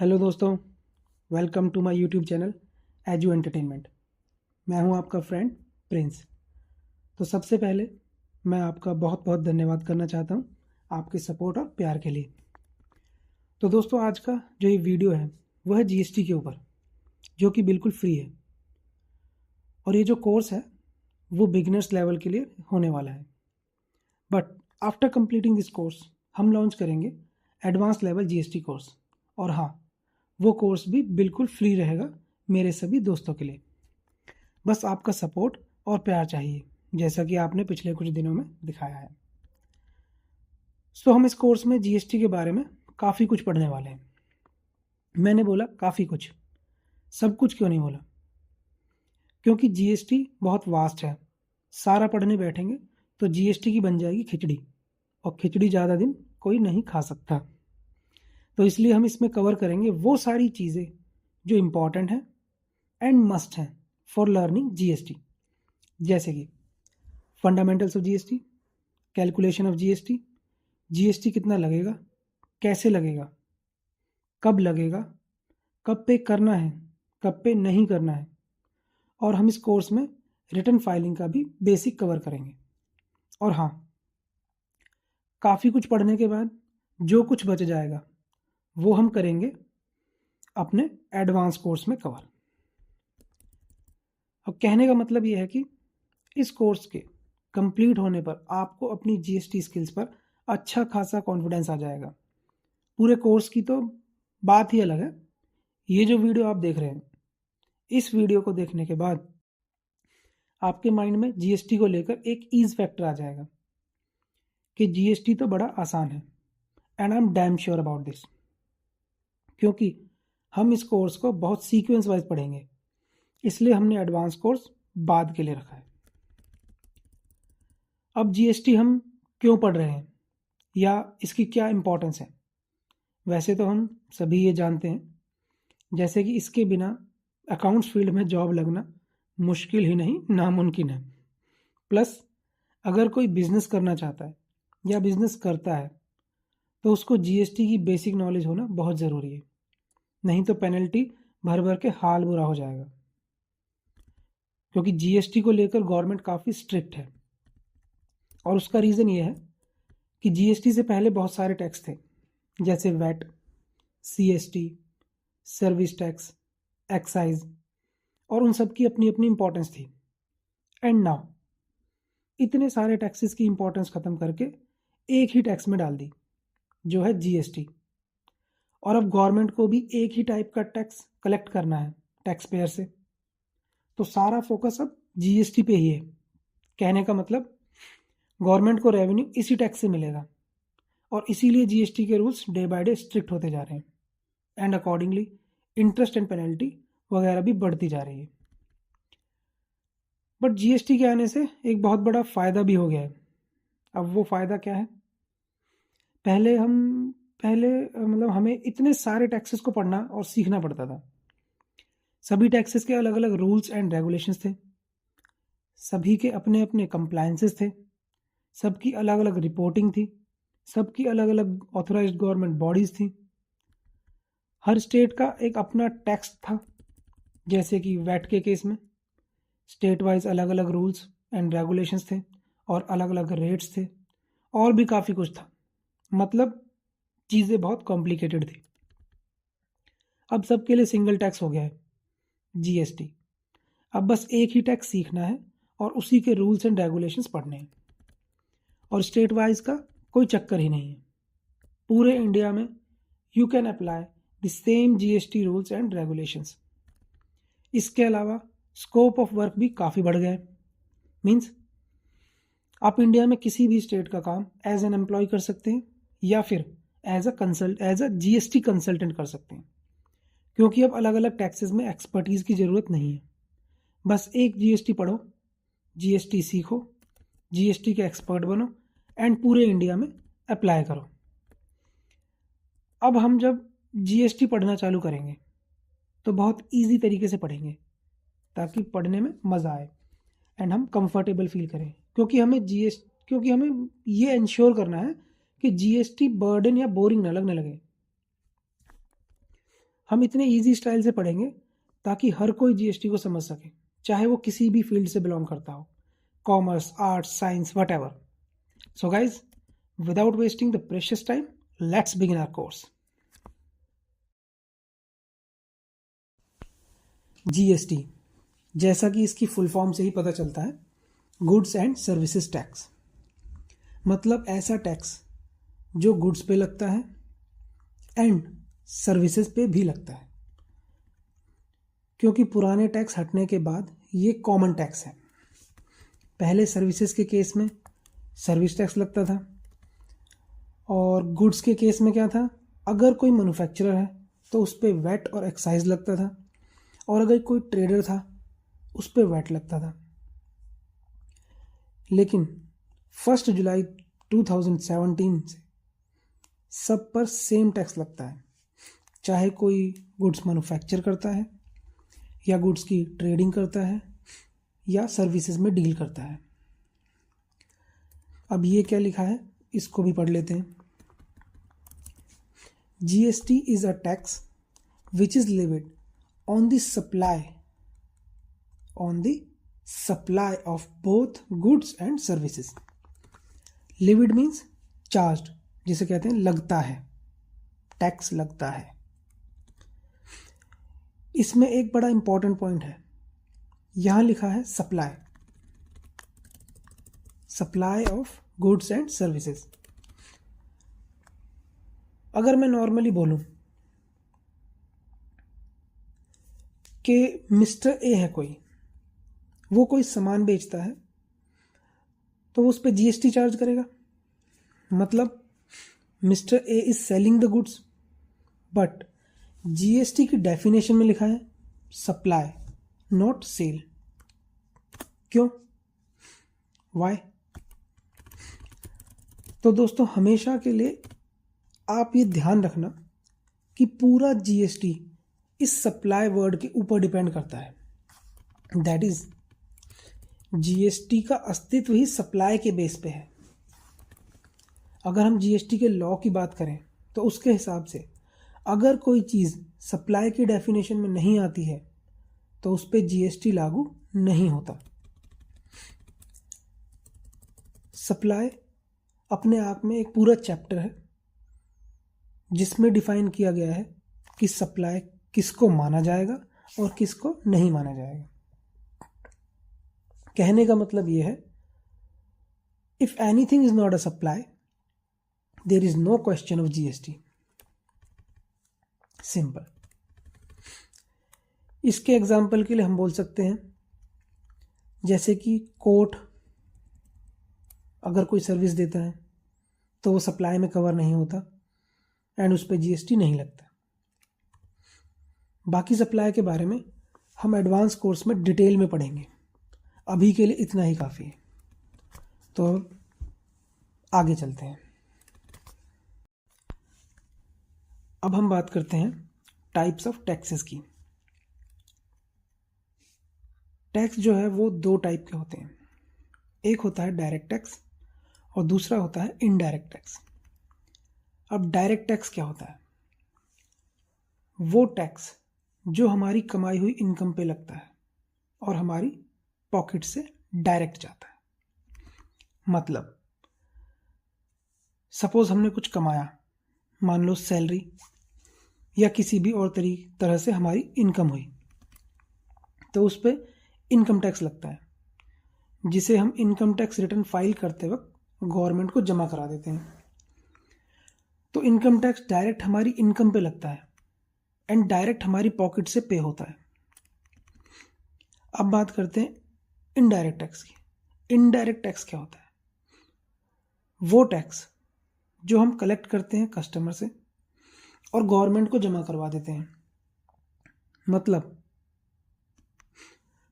Hello दोस्तों, welcome to my YouTube channel edu entertainment. मैं हूं आपका फ्रेंड प्रिंस। तो सबसे पहले मैं आपका बहुत बहुत धन्यवाद करना चाहता हूं आपके सपोर्ट और प्यार के लिए। तो दोस्तों, आज का जो ये वीडियो है वह है जीएसटी के ऊपर, जो कि बिल्कुल फ्री है। और ये जो कोर्स है वो बिगिनर्स लेवल के लिए होने वाला है। But after completing this course हम लॉन्च करेंगे एडवांस लेवल जीएसटी कोर्स। और हाँ, वो कोर्स भी बिल्कुल फ्री रहेगा मेरे सभी दोस्तों के लिए। बस आपका सपोर्ट और प्यार चाहिए, जैसा कि आपने पिछले कुछ दिनों में दिखाया है। हम इस कोर्स में जीएसटी के बारे में काफ़ी कुछ पढ़ने वाले हैं। मैंने बोला काफ़ी कुछ, सब कुछ क्यों नहीं बोला, क्योंकि जीएसटी बहुत वास्ट है। सारा पढ़ने बैठेंगे तो जीएसटी की बन जाएगी खिचड़ी, और खिचड़ी ज़्यादा दिन कोई नहीं खा सकता। तो इसलिए हम इसमें कवर करेंगे वो सारी चीज़ें जो इम्पॉर्टेंट हैं एंड मस्ट हैं फॉर लर्निंग जीएसटी, जैसे कि fundamentals of GST, calculation of GST, GST कितना लगेगा, कैसे लगेगा, कब लगेगा, कब पे करना है, कब पे नहीं करना है। और हम इस कोर्स में रिटर्न फाइलिंग का भी बेसिक कवर करेंगे। और हाँ, काफ़ी कुछ पढ़ने के बाद जो कुछ बच जाएगा वो हम करेंगे अपने एडवांस कोर्स में कवर। अब कहने का मतलब ये है कि इस कोर्स के कंप्लीट होने पर आपको अपनी जीएसटी स्किल्स पर अच्छा खासा कॉन्फिडेंस आ जाएगा। पूरे कोर्स की तो बात ही अलग है। ये जो वीडियो आप देख रहे हैं, इस वीडियो को देखने के बाद आपके माइंड में जीएसटी को लेकर एक ईज फैक्टर आ जाएगा कि जीएसटी तो बड़ा आसान है। And I am damn sure about this, क्योंकि हम इस कोर्स को बहुत सीक्वेंस वाइज पढ़ेंगे, इसलिए हमने एडवांस कोर्स बाद के लिए रखा है। अब जीएसटी हम क्यों पढ़ रहे हैं या इसकी क्या इम्पोर्टेंस है? वैसे तो हम सभी ये जानते हैं, जैसे कि इसके बिना अकाउंट्स फील्ड में जॉब लगना मुश्किल ही नहीं, नामुमकिन है। प्लस अगर कोई बिजनेस करना चाहता है या बिजनेस करता है तो उसको जीएसटी की बेसिक नॉलेज होना बहुत ज़रूरी है, नहीं तो पेनल्टी भर भर के हाल बुरा हो जाएगा। क्योंकि जीएसटी को लेकर गवर्नमेंट काफ़ी स्ट्रिक्ट है, और उसका रीज़न ये है कि जीएसटी से पहले बहुत सारे टैक्स थे, जैसे VAT, CST, service tax, excise, और उन सब की अपनी अपनी इंपॉर्टेंस थी। एंड नाउ इतने सारे टैक्सेस की इंपॉर्टेंस ख़त्म करके एक ही टैक्स में डाल दी, जो है जीएसटी। और अब गवर्नमेंट को भी एक ही टाइप का टैक्स कलेक्ट करना है टैक्स पेयर से, तो सारा फोकस अब जीएसटी पे ही है। कहने का मतलब गवर्नमेंट को रेवेन्यू इसी टैक्स से मिलेगा, और इसीलिए जीएसटी के rules day by day strict होते जा रहे हैं। And accordingly interest and penalty वगैरह भी बढ़ती जा रही है। बट जीएसटी के आने से एक बहुत बड़ा फ़ायदा भी हो गया है। अब वो फ़ायदा क्या है? पहले मतलब हमें इतने सारे टैक्सेस को पढ़ना और सीखना पड़ता था। सभी टैक्सेस के अलग अलग रूल्स एंड रेगुलेशंस थे, सभी के अपने अपने कंप्लायंसेस थे, सबकी अलग अलग रिपोर्टिंग थी, सबकी अलग अलग ऑथराइज्ड गवर्नमेंट बॉडीज़ थी। हर स्टेट का एक अपना टैक्स था, जैसे कि वैट के केस में स्टेट वाइज अलग अलग रूल्स एंड रेगुलेशंस थे और अलग अलग रेट्स थे, और भी काफ़ी कुछ था। मतलब चीज़ें बहुत कॉम्प्लिकेटेड थी। अब सबके लिए सिंगल टैक्स हो गया है, जीएसटी। अब बस एक ही टैक्स सीखना है और उसी के रूल्स एंड रेगुलेशंस पढ़ने हैं, और स्टेट वाइज का कोई चक्कर ही नहीं है। पूरे इंडिया में you can apply the same GST rules and regulations. इसके अलावा स्कोप ऑफ वर्क भी काफ़ी बढ़ गया है। मीन्स आप इंडिया में किसी भी स्टेट का काम एज एन एम्प्लॉय कर सकते हैं, या फिर एज अ जीएसटी कंसल्टेंट कर सकते हैं, क्योंकि अब अलग अलग टैक्सेस में एक्सपर्टीज़ की ज़रूरत नहीं है। बस एक जीएसटी पढ़ो, जीएसटी सीखो, जीएसटी के एक्सपर्ट बनो, एंड पूरे इंडिया में अप्लाई करो। अब हम जब जीएसटी पढ़ना चालू करेंगे तो बहुत इजी तरीके से पढ़ेंगे, ताकि पढ़ने में मज़ा आए एंड हम कंफर्टेबल फील करें। क्योंकि हमें ये इंश्योर करना है कि जीएसटी बर्डन या बोरिंग ना लगने लगे। हम इतने इजी स्टाइल से पढ़ेंगे ताकि हर कोई जीएसटी को समझ सके, चाहे वो किसी भी फील्ड से बिलोंग करता हो, commerce, arts, science, whatever. So guys, without wasting the precious time, let's begin our course. GST, जैसा कि इसकी फुल फॉर्म से ही पता चलता है, गुड्स एंड सर्विसेज टैक्स. मतलब ऐसा टैक्स जो गुड्स पे लगता है एंड सर्विसेज पे भी लगता है, क्योंकि पुराने टैक्स हटने के बाद ये कॉमन टैक्स है. पहले सर्विसेज के केस में सर्विस टैक्स लगता था, और गुड्स के केस में क्या था, अगर कोई मैन्युफैक्चरर है तो उस पर वैट और एक्साइज लगता था, और अगर कोई ट्रेडर था उस पर वैट लगता था. लेकिन 1 जुलाई 2017 से सब पर सेम टैक्स लगता है, चाहे कोई गुड्स मैन्युफैक्चर करता है या गुड्स की ट्रेडिंग करता है या सर्विसेज में डील करता है. अब ये क्या लिखा है इसको भी पढ़ लेते हैं. GST is a tax which is levied on the supply of both goods and services. Levied means charged, जिसे कहते हैं लगता है, टैक्स लगता है. इसमें एक बड़ा इंपॉर्टेंट पॉइंट है, यहां लिखा है supply of goods and services. अगर मैं नॉर्मली बोलूं कि मिस्टर ए है कोई, वो कोई सामान बेचता है, तो उस पर जीएसटी चार्ज करेगा. मतलब mister A is selling the goods, but GST की डेफिनेशन में लिखा है सप्लाई, नॉट सेल. क्यों? वाई? तो दोस्तों, हमेशा के लिए आप ये ध्यान रखना कि पूरा जीएसटी इस सप्लाई वर्ड के ऊपर डिपेंड करता है. दैट इज, जीएसटी का अस्तित्व ही सप्लाई के बेस पे है. अगर हम जीएसटी के लॉ की बात करें तो उसके हिसाब से अगर कोई चीज़ सप्लाई की डेफिनेशन में नहीं आती है तो उस पर जीएसटी लागू नहीं होता. सप्लाई अपने आप में एक पूरा चैप्टर है जिसमें डिफाइन किया गया है कि सप्लाई किसको माना जाएगा और किसको नहीं माना जाएगा. कहने का मतलब यह है, if anything is not a supply, there is no question of GST. Simple. इसके एग्जाम्पल के लिए हम बोल सकते हैं, जैसे कि कोर्ट अगर कोई सर्विस देता है तो वो सप्लाई में कवर नहीं होता एंड उस पर जीएसटी नहीं लगता. बाकी सप्लाई के बारे में हम एडवांस कोर्स में डिटेल में पढ़ेंगे. अभी के लिए इतना ही काफ़ी है. तो आगे चलते हैं. अब हम बात करते हैं टाइप्स ऑफ टैक्सेस की. टैक्स जो है वो दो टाइप के होते हैं. एक होता है डायरेक्ट टैक्स और दूसरा होता है इनडायरेक्ट टैक्स. अब डायरेक्ट टैक्स क्या होता है? वो टैक्स जो हमारी कमाई हुई इनकम पे लगता है और हमारी पॉकेट से डायरेक्ट जाता है. मतलब सपोज हमने कुछ कमाया, मान लो सैलरी या किसी भी और तरह से हमारी इनकम हुई, तो उस पर इनकम टैक्स लगता है, जिसे हम इनकम टैक्स रिटर्न फाइल करते वक्त गवर्नमेंट को जमा करा देते हैं. तो इनकम टैक्स डायरेक्ट हमारी इनकम पे लगता है एंड डायरेक्ट हमारी पॉकेट से पे होता है. अब बात करते हैं इनडायरेक्ट टैक्स की. इनडायरेक्ट टैक्स क्या होता है? वो टैक्स जो हम कलेक्ट करते हैं कस्टमर से और गवर्नमेंट को जमा करवा देते हैं. मतलब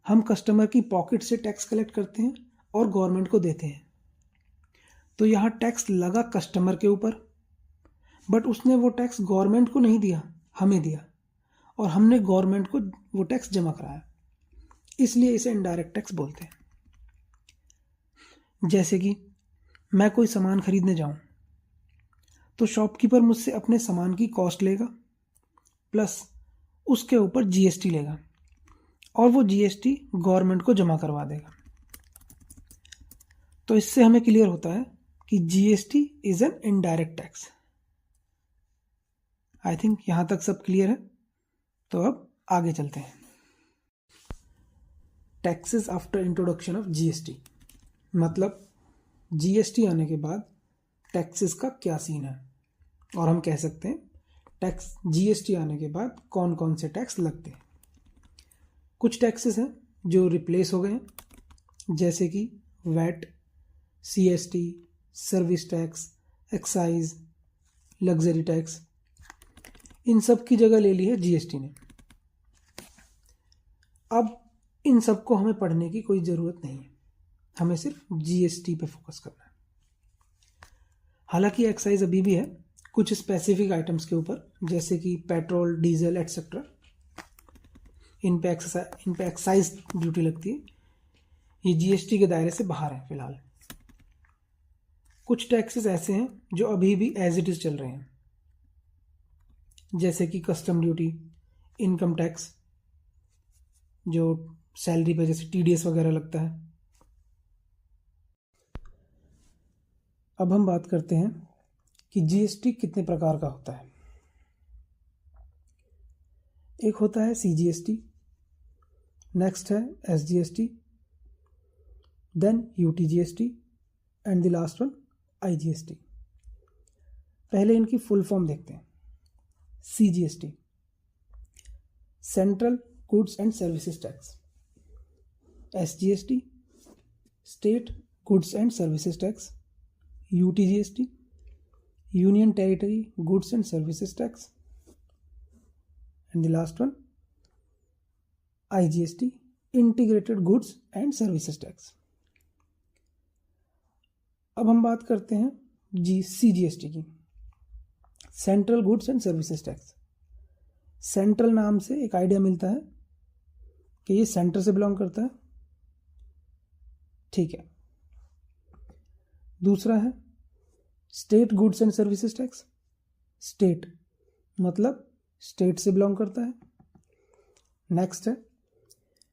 हम कस्टमर की पॉकेट से टैक्स कलेक्ट करते हैं और गवर्नमेंट को देते हैं. तो यहाँ टैक्स लगा कस्टमर के ऊपर, बट उसने वो टैक्स गवर्नमेंट को नहीं दिया, हमें दिया, और हमने गवर्नमेंट को वो टैक्स जमा कराया. इसलिए इसे इनडायरेक्ट टैक्स बोलते हैं. जैसे कि मैं कोई सामान खरीदने जाऊं तो शॉपकीपर मुझसे अपने सामान की कॉस्ट लेगा, प्लस उसके ऊपर जीएसटी लेगा और वो जीएसटी गवर्नमेंट को जमा करवा देगा। तो इससे हमें क्लियर होता है कि GST is an indirect tax. I think यहां तक सब क्लियर है। तो अब आगे चलते हैं। Taxes after introduction of GST, मतलब जीएसटी आने के बाद टैक्सेस का क्या सीन है, और हम कह सकते हैं टैक्स जीएसटी आने के बाद कौन कौन से टैक्स लगते हैं। कुछ टैक्सेस हैं जो रिप्लेस हो गए हैं, जैसे कि VAT, CST, service tax, excise, luxury tax, इन सब की जगह ले ली है जीएसटी ने। अब इन सब को हमें पढ़ने की कोई ज़रूरत नहीं है, हमें सिर्फ जीएसटी पे फोकस करना है। हालांकि एक्साइज अभी भी है कुछ स्पेसिफिक आइटम्स के ऊपर, जैसे कि पेट्रोल, डीजल एटसेट्रा, इन पे एक्साइज ड्यूटी लगती है। ये जीएसटी के दायरे से बाहर है फिलहाल। कुछ टैक्सेस ऐसे हैं जो अभी भी एज इट इज चल रहे हैं, जैसे कि कस्टम ड्यूटी, इनकम टैक्स, जो सैलरी पे जैसे टीडीएस वगैरह लगता है। अब हम बात करते हैं कि जीएसटी कितने प्रकार का होता है। एक होता है सीजीएसटी, नेक्स्ट है SGST, then UTGST and the last one IGST. पहले इनकी फुल फॉर्म देखते हैं। CGST, central goods and services tax. SGST, state goods and services tax. UTGST, union territory goods and services tax. And the last one IGST, integrated goods and services tax. अब हम बात करते हैं CGST की, central goods and services tax. Central नाम से एक idea मिलता है कि ये सेंटर से बिलोंग करता है, ठीक है। दूसरा है state goods and services tax. State मतलब स्टेट से बिलोंग करता है। नेक्स्ट है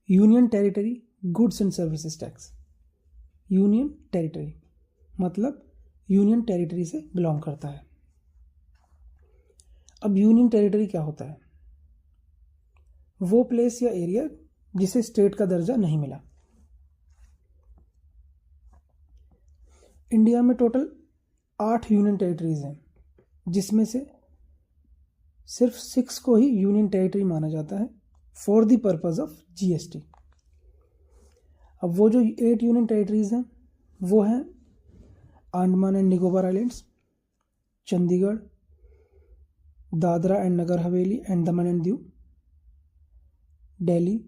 union territory goods and services tax. Union territory मतलब यूनियन टेरिटरी से बिलोंग करता है। अब यूनियन टेरिटरी क्या होता है? वो प्लेस या एरिया जिसे स्टेट का दर्जा नहीं मिला। इंडिया में टोटल 8 यूनियन टेरिटरीज हैं, जिसमें से सिर्फ 6 को ही यूनियन टेरिटरी माना जाता है for the purpose of GST. अब वो जो 8 यूनियन टेरिटरीज हैं वो हैं Andaman and Nicobar islands, Chandigarh, Dadra and Nagar Haveli and Daman and Diu, Delhi,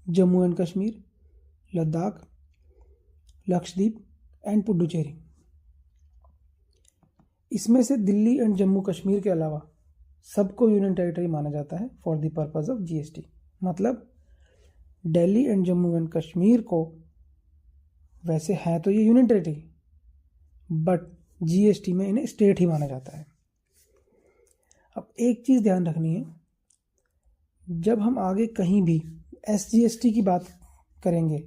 Jammu and Kashmir, Ladakh, Lakshadweep and Puducherry. इसमें से दिल्ली एंड जम्मू कश्मीर के अलावा सबको यूनियन टेरिटरी माना जाता है for the purpose of GST. मतलब दिल्ली एंड जम्मू एंड कश्मीर को वैसे है तो ये यूनियन टेरिटरी, बट जीएसटी में इन्हें स्टेट ही माना जाता है। अब एक चीज़ ध्यान रखनी है, जब हम आगे कहीं भी एसजीएसटी की बात करेंगे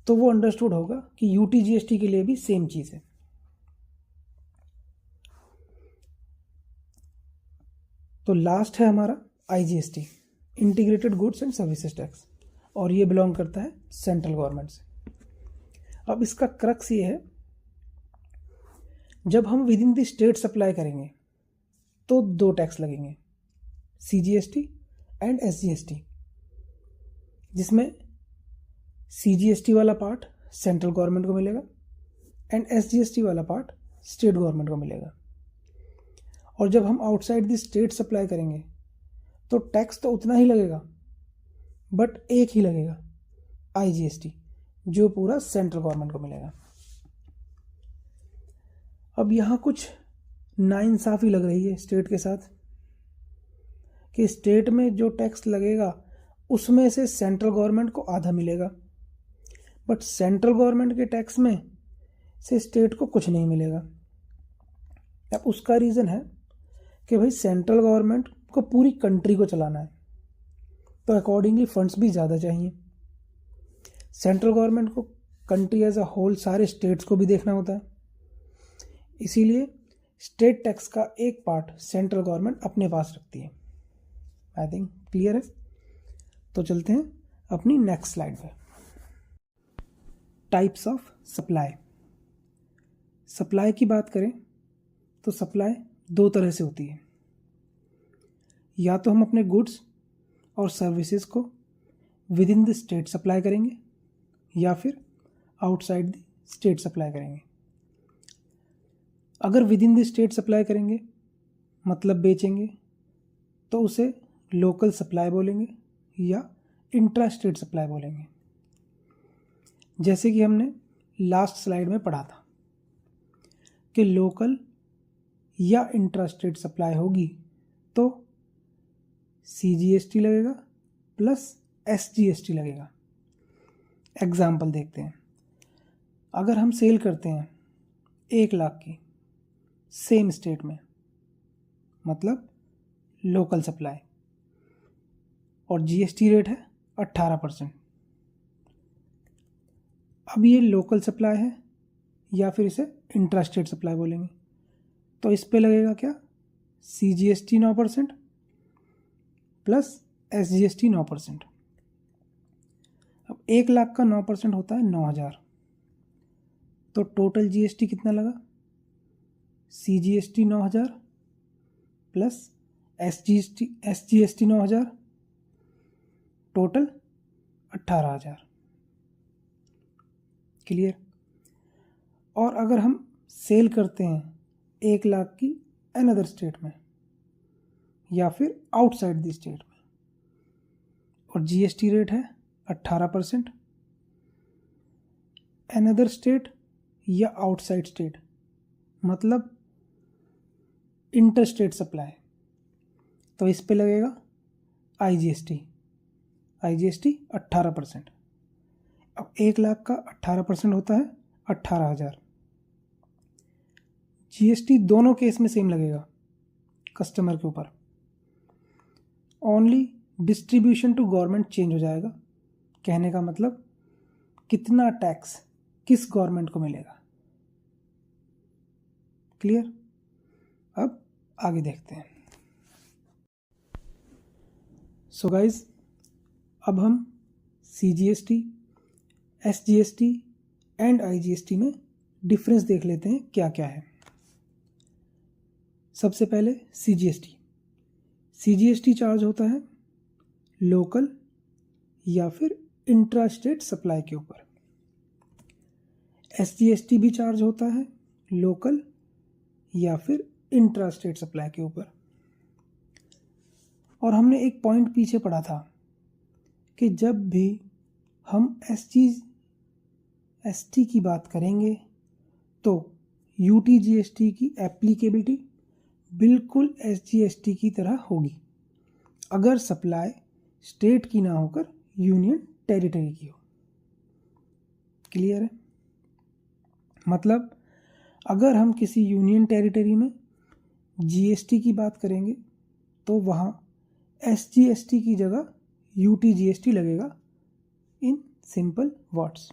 तो वो अंडरस्टूड होगा कि यूटीजीएसटी के लिए भी सेम चीज़ है। तो लास्ट है हमारा IGST, integrated goods and services tax, और ये बिलोंग करता है सेंट्रल गवर्नमेंट से। अब इसका क्रक्स ये है, जब हम with in the state supply करेंगे तो 2 टैक्स लगेंगे, सीजीएसटी एंड एसजीएसटी, जिसमें सीजीएसटी वाला पार्ट सेंट्रल गवर्नमेंट को मिलेगा एंड एसजीएसटी वाला पार्ट स्टेट गवर्नमेंट को मिलेगा। और जब हम आउटसाइड द स्टेट सप्लाई करेंगे तो टैक्स तो उतना ही लगेगा, बट एक ही लगेगा, आईजीएसटी, जो पूरा सेंट्रल गवर्नमेंट को मिलेगा। अब यहाँ कुछ नाइंसाफ़ी लग रही है स्टेट के साथ कि स्टेट में जो टैक्स लगेगा उसमें से सेंट्रल गवर्नमेंट को आधा मिलेगा, बट सेंट्रल गवर्नमेंट के टैक्स में से स्टेट को कुछ नहीं मिलेगा। अब उसका रीज़न है कि भाई सेंट्रल गवर्नमेंट को पूरी कंट्री को चलाना है, तो अकॉर्डिंगली फंड्स भी ज़्यादा चाहिए। सेंट्रल गवर्नमेंट को कंट्री एज अ होल सारे स्टेट्स को भी देखना होता है, इसीलिए स्टेट टैक्स का एक पार्ट सेंट्रल गवर्नमेंट अपने पास रखती है। आई थिंक क्लियर है। तो चलते हैं अपनी नेक्स्ट स्लाइड पे। Types of supply. सप्लाई की बात करें तो सप्लाई दो तरह से होती है। या तो हम अपने गुड्स और सर्विसेज को with in the state supply करेंगे या फिर आउटसाइड द स्टेट सप्लाई करेंगे। अगर with in the state supply करेंगे मतलब बेचेंगे तो उसे लोकल सप्लाई बोलेंगे या इंट्रा स्टेट सप्लाई बोलेंगे। जैसे कि हमने लास्ट स्लाइड में पढ़ा था कि लोकल या इंट्रा स्टेट सप्लाई होगी तो CGST लगेगा प्लस SGST लगेगा। एग्जाम्पल देखते हैं। अगर हम सेल करते हैं 1 लाख की सेम स्टेट में, मतलब लोकल सप्लाई, और GST रेट है 18%। अब ये लोकल सप्लाई है या फिर इसे इंट्रा स्टेट सप्लाई बोलेंगे, तो इस पे लगेगा क्या, CGST 9% प्लस SGST 9%। अब 1 लाख का 9% होता है 9,000, तो टोटल GST कितना लगा, CGST 9,000 plus SGST 9,000, total 18,000। Clear. और अगर हम सेल करते हैं 1 लाख की अनदर स्टेट में या फिर आउटसाइड द स्टेट में और GST रेट है 18%, अनदर स्टेट या आउटसाइड स्टेट मतलब इंटर स्टेट सप्लाई, तो इस पे लगेगा IGST 18%। अब 1 लाख का 18% होता है 18,000। GST दोनों केस में सेम लगेगा कस्टमर के ऊपर, only distribution to government change हो जाएगा। कहने का मतलब कितना टैक्स किस गवर्नमेंट को मिलेगा। क्लियर। अब आगे देखते हैं। सो गाइज, अब हम CGST, SGST एंड IGST में डिफरेंस देख लेते हैं क्या क्या है। सबसे पहले CGST चार्ज होता है लोकल या फिर इंट्रा स्टेट सप्लाई के ऊपर। SGST भी चार्ज होता है लोकल या फिर इंट्रा स्टेट सप्लाई के ऊपर। और हमने एक पॉइंट पीछे पढ़ा था कि जब भी हम SGST की बात करेंगे तो UTGST की एप्लीकेबिलिटी बिल्कुल SGST की तरह होगी अगर सप्लाई स्टेट की ना होकर यूनियन टेरिटरी की हो। क्लियर है। मतलब अगर हम किसी यूनियन टेरिटरी में GST की बात करेंगे तो वहाँ SGST की जगह UTGST लगेगा इन सिंपल वर्ड्स।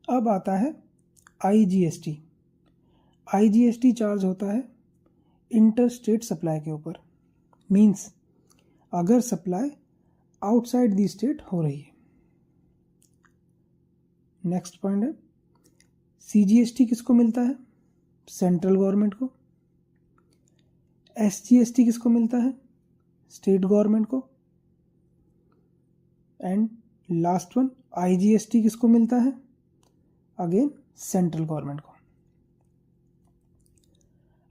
अब आता है IGST। IGST चार्ज होता है इंटर स्टेट सप्लाई के ऊपर, मीन्स अगर सप्लाई आउटसाइड दी स्टेट हो रही है। नेक्स्ट पॉइंट है CGST किसको मिलता है, सेंट्रल गवर्नमेंट को। SGST किसको मिलता है, स्टेट गवर्नमेंट को। एंड लास्ट वन IGST किसको मिलता है, अगेन सेंट्रल गवर्नमेंट को।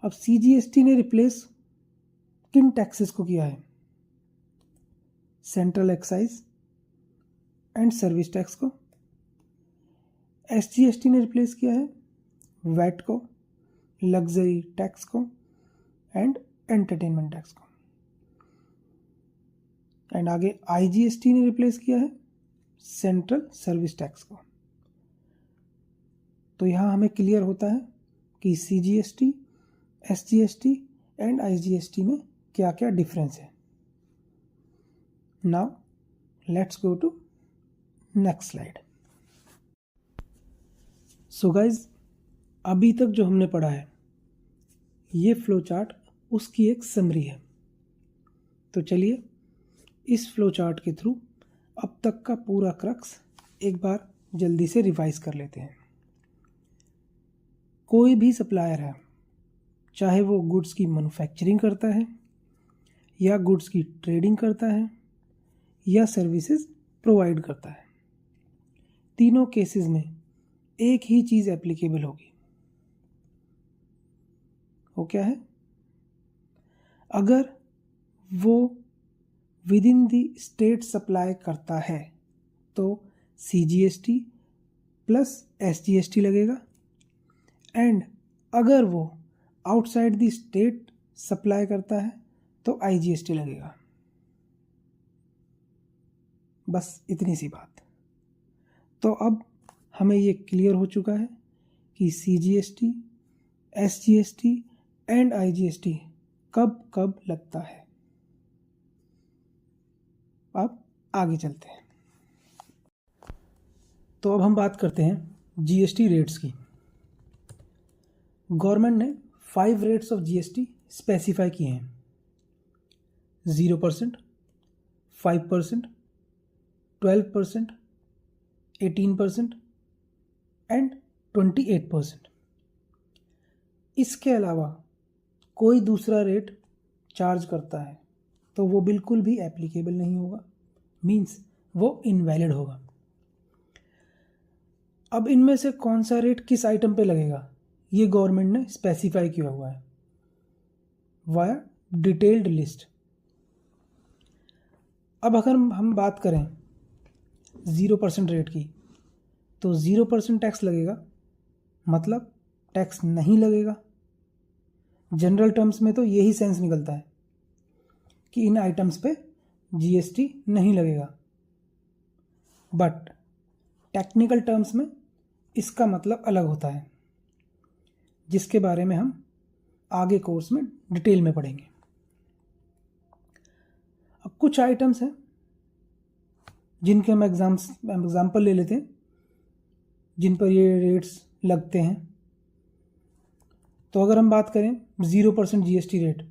अब CGST ने रिप्लेस किन टैक्सेस को किया है, central excise and service tax को। SGST ने रिप्लेस किया है वैट को, लग्जरी टैक्स को एंड एंटरटेनमेंट टैक्स को। एंड आगे IGST ने रिप्लेस किया है सेंट्रल सर्विस टैक्स को। तो यहाँ हमें क्लियर होता है कि CGST, SGST एंड IGST में क्या क्या डिफरेंस है। Now let's go to next slide. So guys, अभी तक जो हमने पढ़ा है ये फ्लो चार्ट उसकी एक समरी है। तो चलिए इस फ्लो चार्ट के थ्रू अब तक का पूरा क्रक्स एक बार जल्दी से रिवाइज कर लेते हैं। कोई भी सप्लायर है, चाहे वो गुड्स की मैन्युफैक्चरिंग करता है या गुड्स की ट्रेडिंग करता है या सर्विसेज प्रोवाइड करता है, तीनों केसेस में एक ही चीज़ एप्लीकेबल होगी। वो क्या है? अगर वो with in the state supply करता है तो CGST प्लस SGST लगेगा, एंड अगर वो आउटसाइड द स्टेट सप्लाई करता है तो IGST लगेगा। बस इतनी सी बात। तो अब हमें ये क्लियर हो चुका है कि CGST, SGST एंड IGST कब कब लगता है। अब आगे चलते हैं। तो अब हम बात करते हैं GST रेट्स की। गवर्नमेंट ने 5 रेट्स ऑफ GST स्पेसिफाई किए हैं: 0%, 5%, 12%, 18% एंड 28%। इसके अलावा कोई दूसरा रेट चार्ज करता है तो वो बिल्कुल भी एप्लीकेबल नहीं होगा, मीन्स वो इनवैलिड होगा। अब इनमें से कौन सा रेट किस आइटम पे लगेगा ये गवर्नमेंट ने स्पेसिफाई किया हुआ है वाया डिटेल्ड लिस्ट। अब अगर हम बात करें 0% रेट की, तो 0% टैक्स लगेगा, मतलब टैक्स नहीं लगेगा। जनरल टर्म्स में तो यही सेंस निकलता है कि इन आइटम्स पे GST नहीं लगेगा, बट टेक्निकल टर्म्स में इसका मतलब अलग होता है, जिसके बारे में हम आगे कोर्स में डिटेल में पढ़ेंगे। अब कुछ आइटम्स हैं जिनके हम एग्जाम्पल ले लेते हैं जिन पर ये रेट्स लगते हैं। तो अगर हम बात करें 0% GST रेट,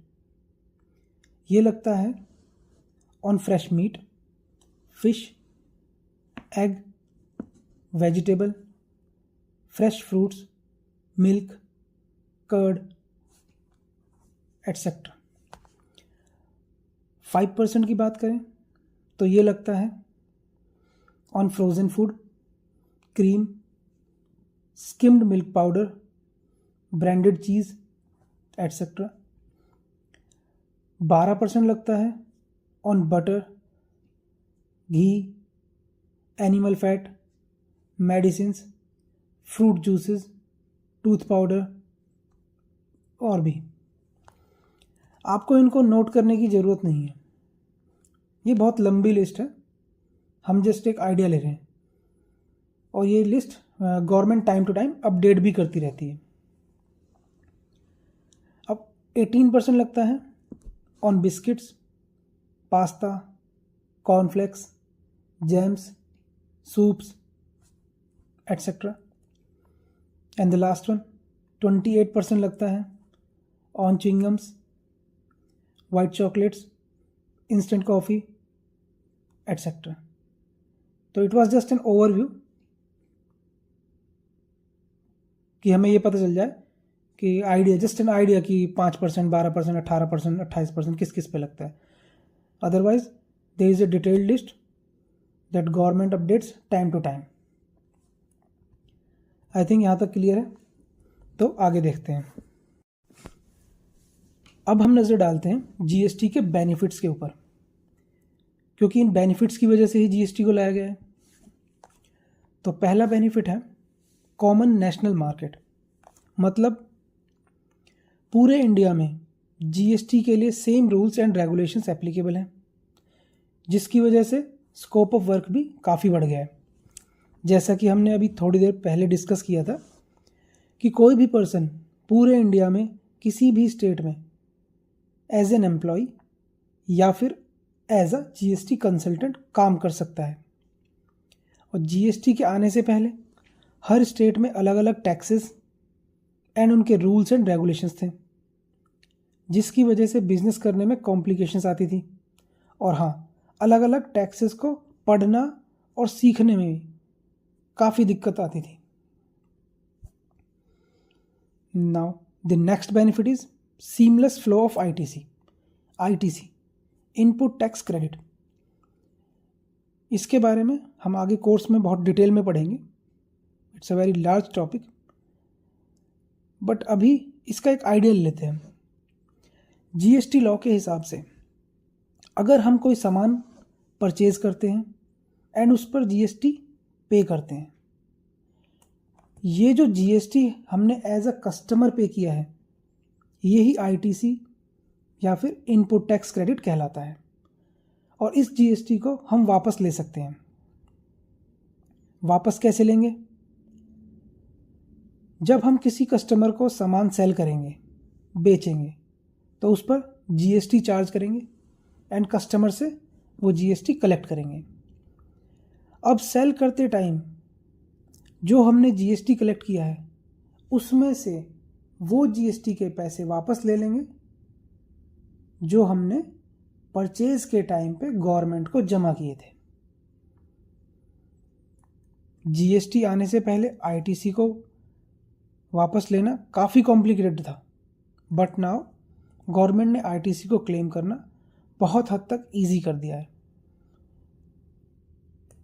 ये लगता है on fresh meat, fish, egg, vegetable, fresh fruits, milk, curd etcetera. 5% की बात करें तो ये लगता है on frozen food, cream, skimmed milk powder, branded cheese etcetera. 12% लगता है on butter, ghee, animal fat, medicines, fruit juices, tooth powder और भी। आपको इनको नोट करने की ज़रूरत नहीं है, ये बहुत लंबी लिस्ट है, हम जस्ट एक आइडिया ले रहे हैं। और ये list government time to time update भी करती रहती है। अब 18% लगता है on biscuits, pasta, cornflakes, jams, soups etcetera. And the last one 28% लगता है on chewing gums, white chocolates, instant coffee etcetera. तो it was just an overview कि हमें ये पता चल जाए कि आइडिया, जस्ट एन आइडिया कि 5%, 12%, 18%, 28% किस किस पे लगता है। Otherwise there is a detailed list that government updates time to time. I think यहाँ तक क्लियर है। तो आगे देखते हैं। अब हम नज़र डालते हैं GST के बेनिफिट्स के ऊपर, क्योंकि इन बेनिफिट्स की वजह से ही GST को लाया गया है। तो पहला बेनिफिट है कॉमन नेशनल मार्केट, मतलब पूरे इंडिया में GST के लिए same rules and regulations applicable हैं, जिसकी वजह से स्कोप ऑफ वर्क भी काफ़ी बढ़ गया है। जैसा कि हमने अभी थोड़ी देर पहले डिस्कस किया था कि कोई भी पर्सन पूरे इंडिया में किसी भी स्टेट में एज एन एम्प्लॉय या फिर एज अ जीएसटी कंसल्टेंट काम कर सकता है। और जीएसटी के आने से पहले हर स्टेट में अलग अलग टैक्सेस एंड उनके रूल्स एंड रेगुलेशंस थे, जिसकी वजह से बिजनेस करने में कॉम्प्लिकेशंस आती थी। और हाँ, अलग अलग टैक्सेस को पढ़ना और सीखने में भी काफ़ी दिक्कत आती थी। Now the next benefit is seamless flow of ITC input tax credit. इसके बारे में हम आगे कोर्स में बहुत डिटेल में पढ़ेंगे। It's a very large topic, but अभी इसका एक आइडिया लेते हैं। जीएसटी लॉ के हिसाब से अगर हम कोई सामान परचेज करते हैं एंड उस पर जीएसटी पे करते हैं, ये जो जीएसटी हमने एज अ कस्टमर पे किया है, यही आईटीसी या फिर इनपुट टैक्स क्रेडिट कहलाता है। और इस जीएसटी को हम वापस ले सकते हैं। वापस कैसे लेंगे? जब हम किसी कस्टमर को सामान सेल करेंगे, बेचेंगे, तो उस पर जीएसटी चार्ज करेंगे एंड कस्टमर से वो जीएसटी कलेक्ट करेंगे। अब सेल करते टाइम जो हमने जीएसटी कलेक्ट किया है, उसमें से वो जीएसटी के पैसे वापस ले लेंगे जो हमने परचेज के टाइम पे गवर्नमेंट को जमा किए थे। जीएसटी आने से पहले आईटीसी को वापस लेना काफ़ी कॉम्प्लिकेटेड था, बट नाउ गवर्नमेंट ने आईटीसी को क्लेम करना बहुत हद तक इजी कर दिया है।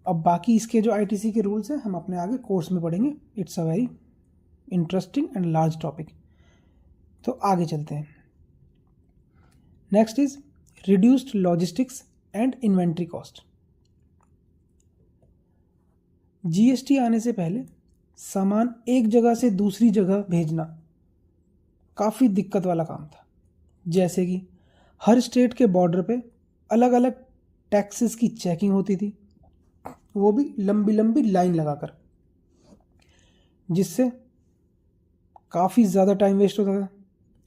अब बाकी इसके जो आईटीसी के रूल्स हैं हम अपने आगे कोर्स में पढ़ेंगे। It's a very interesting and large topic. तो आगे चलते हैं। Next is reduced logistics and inventory cost. GST आने से पहले सामान एक जगह से दूसरी जगह भेजना काफ़ी दिक्कत वाला काम था। जैसे कि हर स्टेट के बॉर्डर पे अलग अलग टैक्सेस की चेकिंग होती थी, वो भी लंबी लंबी लाइन लगाकर, जिससे काफ़ी ज़्यादा टाइम वेस्ट होता था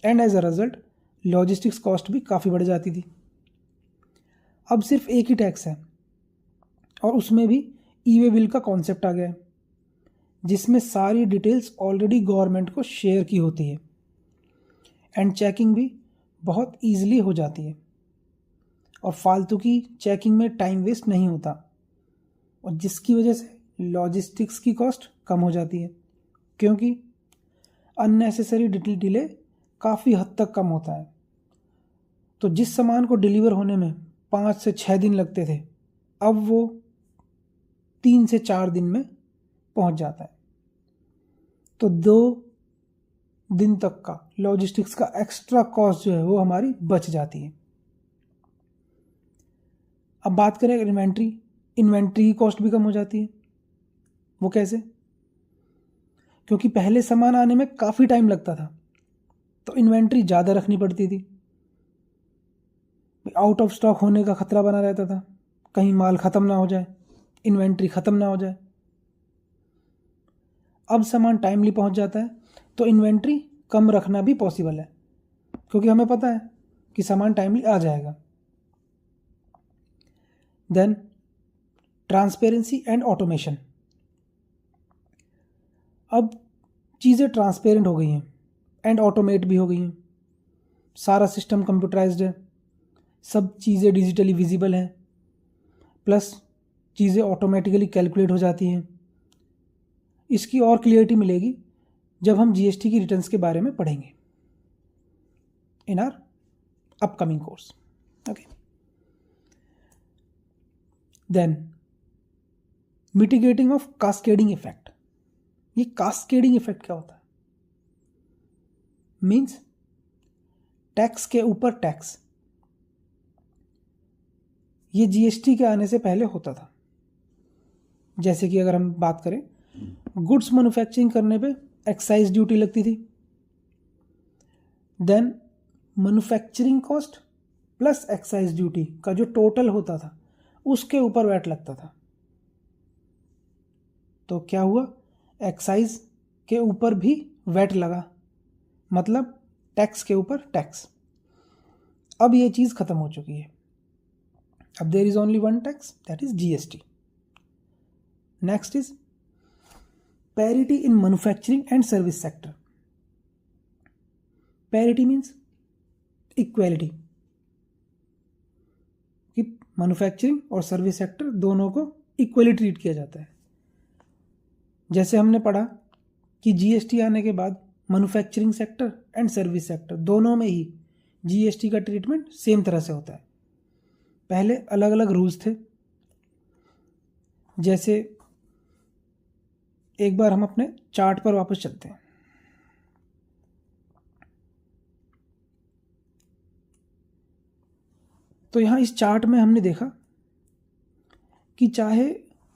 and as a result logistics cost भी काफ़ी बढ़ जाती थी। अब सिर्फ एक ही टैक्स है और उसमें भी ई वे बिल का कॉन्सेप्ट आ गया है, जिसमें सारी डिटेल्स ऑलरेडी गवर्नमेंट को शेयर की होती है एंड चेकिंग भी बहुत ईजिली हो जाती है और फालतू की चेकिंग में टाइम वेस्ट नहीं होता, और जिसकी वजह से लॉजिस्टिक्स की कॉस्ट कम हो जाती है, क्योंकि अननेसेसरी डिले काफ़ी हद तक कम होता है। तो जिस सामान को डिलीवर होने में 5 से 6 दिन लगते थे, अब वो 3 से 4 दिन में पहुंच जाता है। तो 2 दिन तक का लॉजिस्टिक्स का एक्स्ट्रा कॉस्ट जो है वो हमारी बच जाती है। अब बात करें इन्वेंट्री की कॉस्ट भी कम हो जाती है। वो कैसे? क्योंकि पहले सामान आने में काफ़ी टाइम लगता था, तो इन्वेंट्री ज़्यादा रखनी पड़ती थी। आउट ऑफ स्टॉक होने का खतरा बना रहता था, कहीं माल ख़त्म ना हो जाए, इन्वेंट्री ख़त्म ना हो जाए। अब सामान टाइमली पहुंच जाता है, तो इन्वेंट्री कम रखना भी पॉसिबल है, क्योंकि हमें पता है कि सामान टाइमली आ जाएगा। Then transparency and automation. अब चीज़ें ट्रांसपेरेंट हो गई हैं एंड ऑटोमेट भी हो गई हैं। सारा सिस्टम कंप्यूटराइज्ड है, सब चीज़ें डिजिटली विजिबल हैं, प्लस चीज़ें ऑटोमेटिकली कैलकुलेट हो जाती हैं। इसकी और क्लियरिटी मिलेगी जब हम जीएसटी की रिटर्न्स के बारे में पढ़ेंगे in our upcoming course. Okay, then mitigating of cascading effect. ये कास्केडिंग इफेक्ट क्या होता है? मीन्स टैक्स के ऊपर टैक्स। ये जीएसटी के आने से पहले होता था। जैसे कि अगर हम बात करें, गुड्स मैन्युफैक्चरिंग करने पे एक्साइज ड्यूटी लगती थी, then manufacturing cost plus excise duty का जो टोटल होता था उसके ऊपर वैट लगता था। तो क्या हुआ? एक्साइज के ऊपर भी वैट लगा, मतलब टैक्स के ऊपर टैक्स। अब ये चीज़ ख़त्म हो चुकी है। अब there is only one tax, that is GST. Next is parity in manufacturing and service sector. Parity means equality, कि मैन्युफैक्चरिंग और सर्विस सेक्टर दोनों को इक्वली ट्रीट किया जाता है। जैसे हमने पढ़ा कि जीएसटी आने के बाद manufacturing sector and service sector दोनों में ही जीएसटी का ट्रीटमेंट सेम तरह से होता है। पहले अलग अलग रूल्स थे। जैसे एक बार हम अपने चार्ट पर वापस चलते हैं। तो यहाँ इस चार्ट में हमने देखा कि चाहे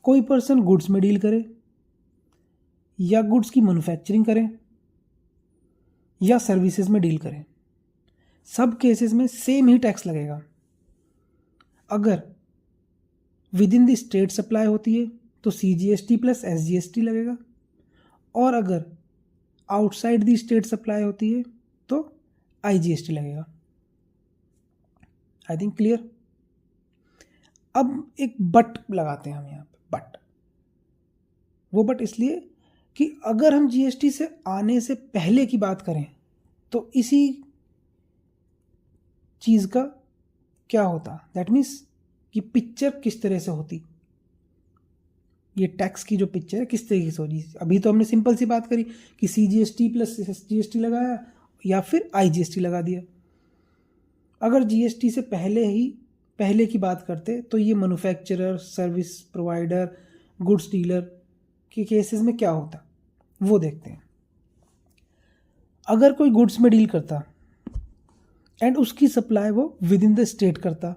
कोई पर्सन गुड्स में डील करे या गुड्स की मैन्युफैक्चरिंग करे या सर्विसेज में डील करे, सब केसेस में सेम ही टैक्स लगेगा। अगर with in the state supply होती है तो सीजीएसटी प्लस एसजीएसटी लगेगा, और अगर आउटसाइड द स्टेट सप्लाई होती है तो आईजीएसटी लगेगा। I think clear. अब एक बट लगाते हैं हम यहाँ पे, बट। वो बट इसलिए कि अगर हम जीएसटी से आने से पहले की बात करें तो इसी चीज़ का क्या होता, दैट मीन्स कि पिक्चर किस तरह से होती, ये टैक्स की जो पिक्चर है किस तरीके से होगी। अभी तो हमने सिंपल सी बात करी कि सीजीएसटी प्लस एसजीएसटी लगाया या फिर आईजीएसटी लगा दिया। अगर जीएसटी से पहले की बात करते तो ये manufacturer, service provider, goods dealer के केसेस में क्या होता वो देखते हैं। अगर कोई गुड्स में डील करता एंड उसकी सप्लाई वो विद इन द स्टेट करता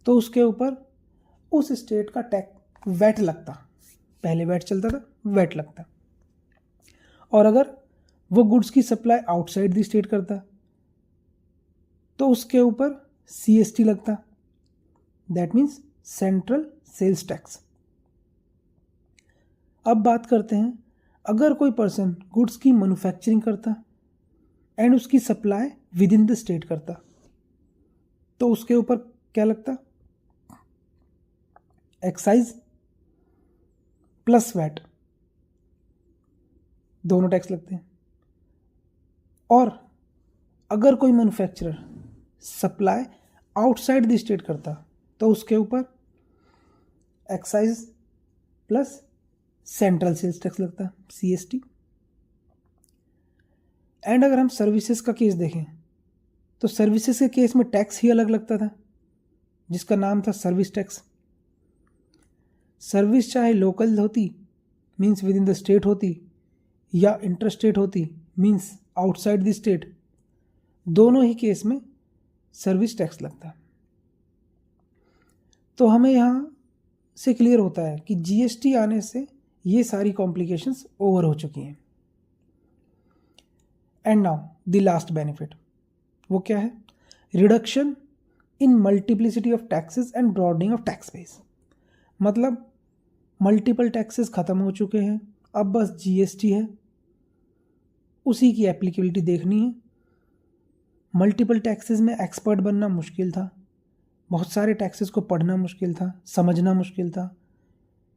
तो उसके ऊपर उस स्टेट का टैक्स वैट लगता। पहले वैट चलता था, वैट लगता। और अगर वो गुड्स की सप्लाई आउटसाइड द स्टेट करता तो उसके ऊपर सीएसटी लगता, that means central sales tax. अब बात करते हैं, अगर कोई पर्सन गुड्स की मैन्युफैक्चरिंग करता एंड उसकी supply within the state करता तो उसके ऊपर क्या लगता, एक्साइज प्लस वैट, दोनों टैक्स लगते हैं। और अगर कोई manufacturer supply outside the state करता तो उसके ऊपर excise plus central sales tax लगता, सीएसटी। एंड अगर हम सर्विसेज का केस देखें तो सर्विसेज के केस में टैक्स ही अलग लगता था जिसका नाम था सर्विस टैक्स। सर्विस चाहे लोकल होती means with in the state होती या इंटर स्टेट होती मीन्स आउटसाइड द स्टेट, दोनों ही केस में सर्विस टैक्स लगता। तो हमें यहाँ से क्लियर होता है कि जीएसटी आने से ये सारी कॉम्प्लिकेशंस ओवर हो चुकी हैं। And now the last benefit, वो क्या है, reduction in multiplicity of taxes and broadening of tax base. मतलब मल्टीपल टैक्सेस ख़त्म हो चुके हैं, अब बस जीएसटी है, उसी की एप्लीकेबिलिटी देखनी है। मल्टीपल टैक्सेस में एक्सपर्ट बनना मुश्किल था, बहुत सारे टैक्सेस को पढ़ना मुश्किल था, समझना मुश्किल था,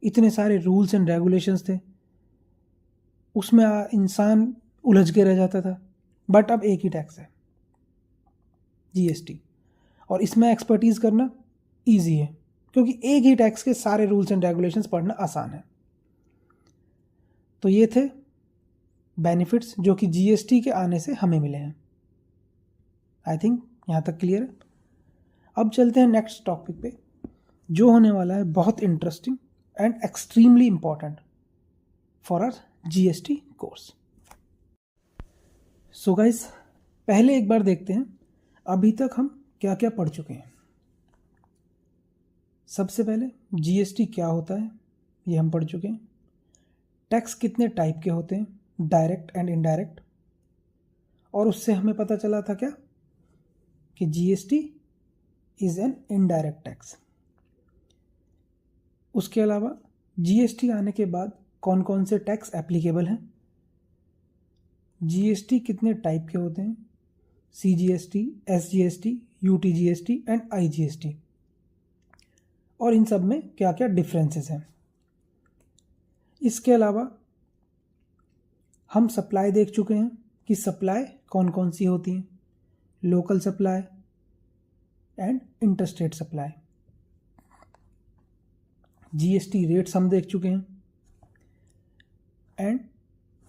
इतने सारे रूल्स एंड रेगुलेशंस थे, उसमें इंसान उलझ के रह जाता था। बट अब एक ही टैक्स है, जीएसटी, और इसमें एक्सपर्टीज़ करना इजी है क्योंकि एक ही टैक्स के सारे रूल्स एंड रेगुलेशंस पढ़ना आसान है। तो ये थे बेनिफिट्स जो कि जीएसटी के आने से हमें मिले हैं। आई थिंक यहाँ तक क्लियर है। अब चलते हैं नेक्स्ट टॉपिक पे जो होने वाला है बहुत interesting and extremely important for our GST course. So guys, पहले एक बार देखते हैं अभी तक हम क्या क्या पढ़ चुके हैं। सबसे पहले जीएसटी क्या होता है ये हम पढ़ चुके हैं। टैक्स कितने टाइप के होते हैं, डायरेक्ट एंड इनडायरेक्ट, और उससे हमें पता चला था क्या कि GST is an indirect tax. उसके अलावा जीएसटी आने के बाद कौन कौन से टैक्स एप्लीकेबल हैं, जीएसटी कितने टाइप के होते हैं, CGST, SGST UTGST and IGST, और इन सब में क्या क्या डिफरेंसेस हैं। इसके अलावा हम सप्लाई देख चुके हैं कि सप्लाई कौन कौन सी होती हैं, local supply and interstate supply. GST rates हम देख चुके हैं एंड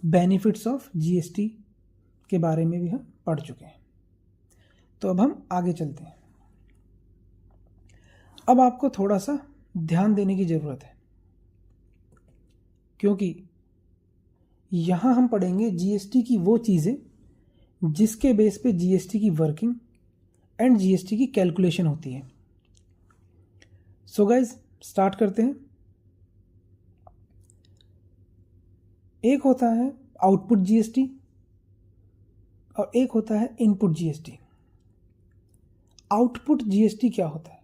बेनिफिट्स ऑफ GST के बारे में भी हम पढ़ चुके हैं। तो अब हम आगे चलते हैं। अब आपको थोड़ा सा ध्यान देने की ज़रूरत है, क्योंकि यहाँ हम पढ़ेंगे GST की वो चीज़ें जिसके बेस पे GST की वर्किंग एंड GST की कैलकुलेशन होती है। सो गाइज स्टार्ट करते हैं। एक होता है आउटपुट GST और एक होता है इनपुट GST। आउटपुट GST क्या होता है?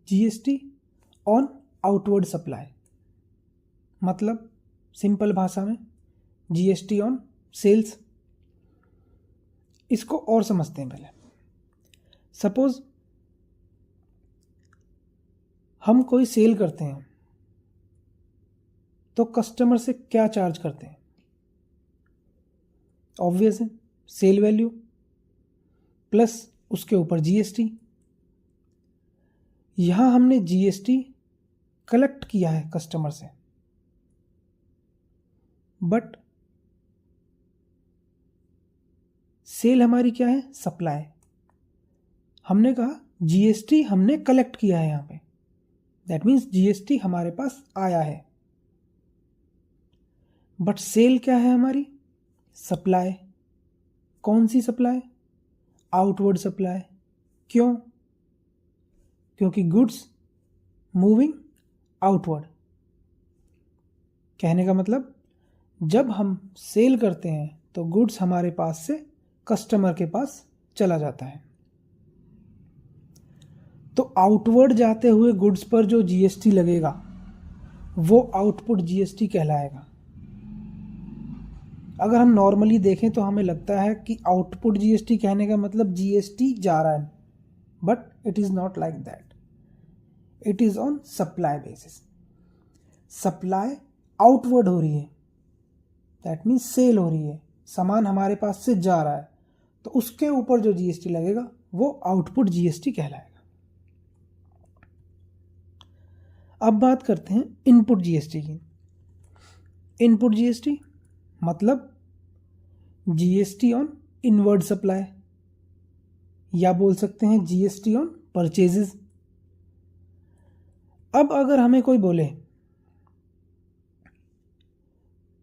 GST ऑन आउटवर्ड सप्लाई, मतलब सिंपल भाषा में GST ऑन सेल्स। इसको और समझते हैं पहले। सपोज हम कोई सेल करते हैं तो कस्टमर से क्या चार्ज करते हैं? ऑब्वियस है, सेल वैल्यू प्लस उसके ऊपर GST। यहां हमने GST कलेक्ट किया है कस्टमर से, बट सेल हमारी क्या है? सप्लाई। हमने कहा GST हमने कलेक्ट किया है यहां पे, दैट मीन्स GST हमारे पास आया है, बट सेल क्या है हमारी? सप्लाई। कौन सी सप्लाई? Outward supply. क्यों? क्योंकि गुड्स मूविंग आउटवर्ड। कहने का मतलब जब हम सेल करते हैं तो गुड्स हमारे पास से कस्टमर के पास चला जाता है, तो आउटवर्ड जाते हुए गुड्स पर जो GST लगेगा वो आउटपुट GST कहलाएगा। अगर हम नॉर्मली देखें तो हमें लगता है कि आउटपुट GST कहने का मतलब GST जा रहा है, but it is not like that. It is on supply basis. Supply outward हो रही है, दैट मीन्स सेल हो रही है, सामान हमारे पास से जा रहा है, तो उसके ऊपर जो GST लगेगा वो आउटपुट GST कहलाएगा। अब बात करते हैं इनपुट GST की। इनपुट GST मतलब GST ऑन इनवर्ड सप्लाई, या बोल सकते हैं GST ऑन परचेजेस। अब अगर हमें कोई बोले,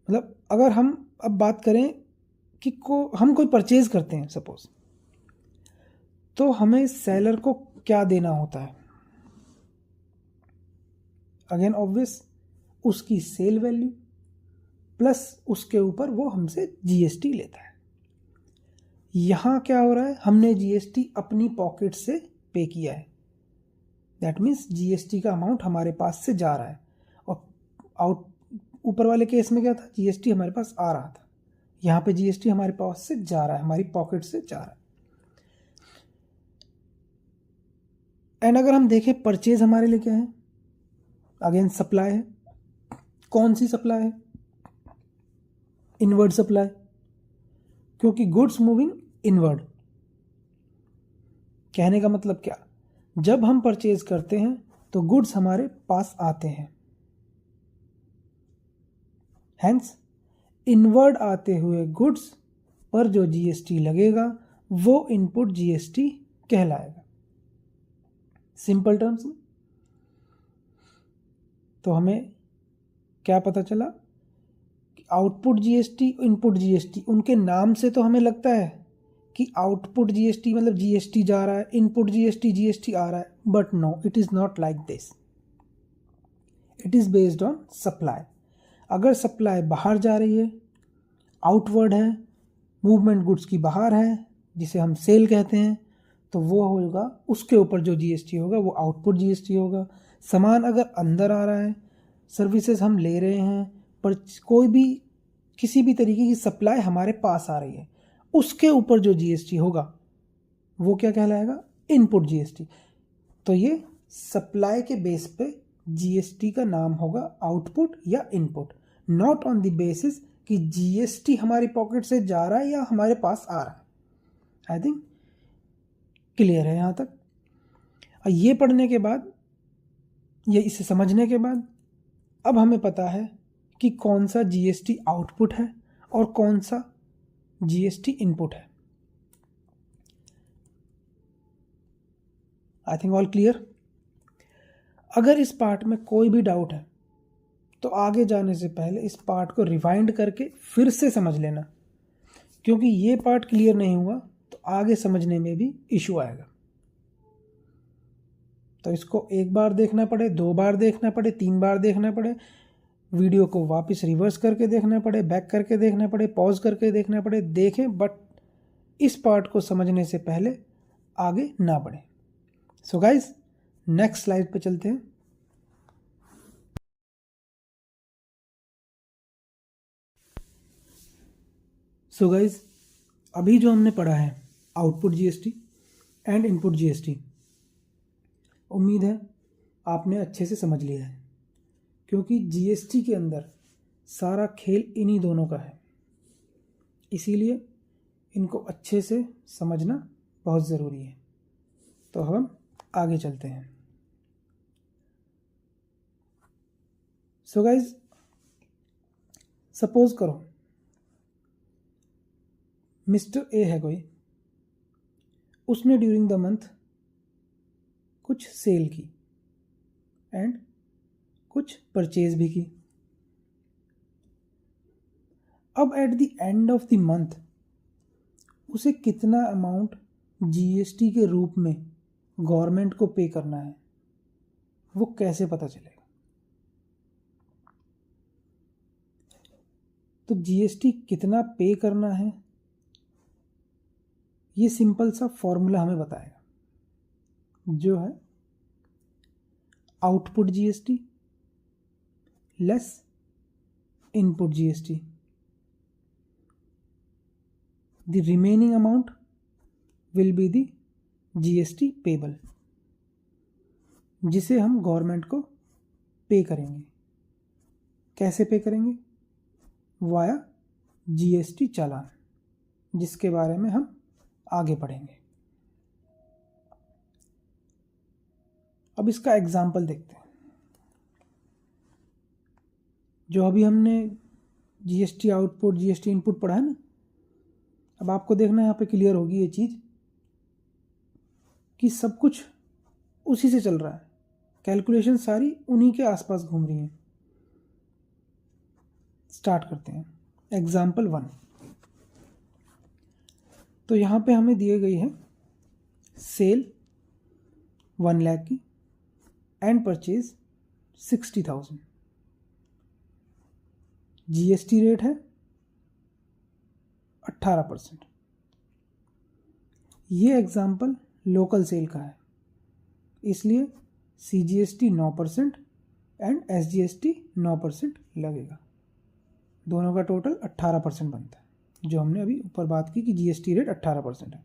मतलब अगर हम अब बात करें कि हम कोई परचेज करते हैं सपोज, तो हमें सेलर को क्या देना होता है? अगेन ऑब्वियस, उसकी सेल वैल्यू प्लस उसके ऊपर वो हमसे GST लेता है। यहाँ क्या हो रहा है? हमने GST अपनी पॉकेट से पे किया है, दैट मीन्स GST का अमाउंट हमारे पास से जा रहा है, और ऊपर वाले केस में क्या था? GST हमारे पास आ रहा था, यहाँ पे GST हमारे पास से जा रहा है, हमारी पॉकेट से जा रहा है। एंड अगर हम देखें परचेज हमारे लिए क्या है? अगेन सप्लाई है। कौन सी सप्लाई है? इनवर्ड सप्लाई, क्योंकि गुड्स मूविंग इनवर्ड। कहने का मतलब क्या? जब हम परचेज करते हैं तो गुड्स हमारे पास आते हैं, हेंस इनवर्ड आते हुए गुड्स पर जो GST लगेगा वो इनपुट GST कहलाएगा, सिंपल टर्म्स में। तो हमें क्या पता चला? आउटपुट GST, इनपुट GST, उनके नाम से तो हमें लगता है कि आउटपुट GST मतलब GST जा रहा है, इनपुट GST आ रहा है, but no, it is not like this. It is based on supply. अगर सप्लाई बाहर जा रही है, आउटवर्ड है, मूवमेंट गुड्स की बाहर है, जिसे हम सेल कहते हैं, तो वो होगा, उसके ऊपर जो GST होगा वो आउटपुट GST होगा। सामान अगर अंदर आ रहा है, सर्विसेज हम ले रहे हैं, पर कोई भी किसी भी तरीके की सप्लाई हमारे पास आ रही है, उसके ऊपर जो जीएसटी होगा वो क्या कहलाएगा? Input GST. तो ये सप्लाई के बेस पे जीएसटी का नाम होगा आउटपुट या input, not on the basis कि जीएसटी हमारी पॉकेट से जा रहा है या हमारे पास आ रहा है। आई थिंक क्लियर है यहाँ तक। और ये पढ़ने के बाद, ये इसे समझने के बाद अब हमें पता है कि कौन सा जीएसटी आउटपुट है और कौन सा जीएसटी इनपुट है। I think all clear. अगर इस पार्ट में कोई भी डाउट है तो आगे जाने से पहले इस पार्ट को रिवाइंड करके फिर से समझ लेना, क्योंकि ये पार्ट क्लियर नहीं हुआ तो आगे समझने में भी इशू आएगा। तो इसको एक बार देखना पड़े, 2 बार देखना पड़े, 3 बार देखना पड़े, वीडियो को वापस रिवर्स करके देखना पड़े, बैक करके देखना पड़े, पॉज करके देखना पड़े, देखें, बट इस पार्ट को समझने से पहले आगे ना बढ़े। सो गाइज, नेक्स्ट स्लाइड पे चलते हैं। सो गाइज, अभी जो हमने पढ़ा है output GST and input GST, उम्मीद है आपने अच्छे से समझ लिया है, क्योंकि जीएसटी के अंदर सारा खेल इन्हीं दोनों का है। इसीलिए इनको अच्छे से समझना बहुत ज़रूरी है। तो हम आगे चलते हैं। सो गाइज, सपोज करो मिस्टर ए है कोई, उसने ड्यूरिंग द मंथ कुछ सेल की एंड कुछ परचेज भी की। अब at the end of the month उसे कितना अमाउंट जीएसटी के रूप में गवर्नमेंट को पे करना है, वो कैसे पता चलेगा? तो जीएसटी कितना पे करना है, ये सिंपल सा फॉर्मूला हमें बताएगा, जो है output GST less input GST. The remaining amount will be the GST payable, जिसे हम गवर्नमेंट को पे करेंगे। कैसे पे करेंगे? वाया जीएसटी चालान, जिसके बारे में हम आगे पढ़ेंगे। अब इसका एग्जाम्पल देखते हैं। जो अभी हमने जीएसटी आउटपुट जीएसटी इनपुट पढ़ा है ना, अब आपको देखना यहाँ पे क्लियर होगी ये चीज़ कि सब कुछ उसी से चल रहा है, कैलकुलेशन सारी उन्हीं के आसपास घूम रही हैं। स्टार्ट करते हैं। एग्जाम्पल 1। तो यहाँ पे हमें दिए गई है सेल 1 लाख की एंड परचेज 60,000। जीएसटी रेट है 18%। ये एग्जाम्पल लोकल सेल का है, इसलिए सीजीएसटी 9% एंड एसजीएसटी 9% लगेगा। दोनों का टोटल 18% बनता है, जो हमने अभी ऊपर बात की कि जीएसटी रेट 18% है।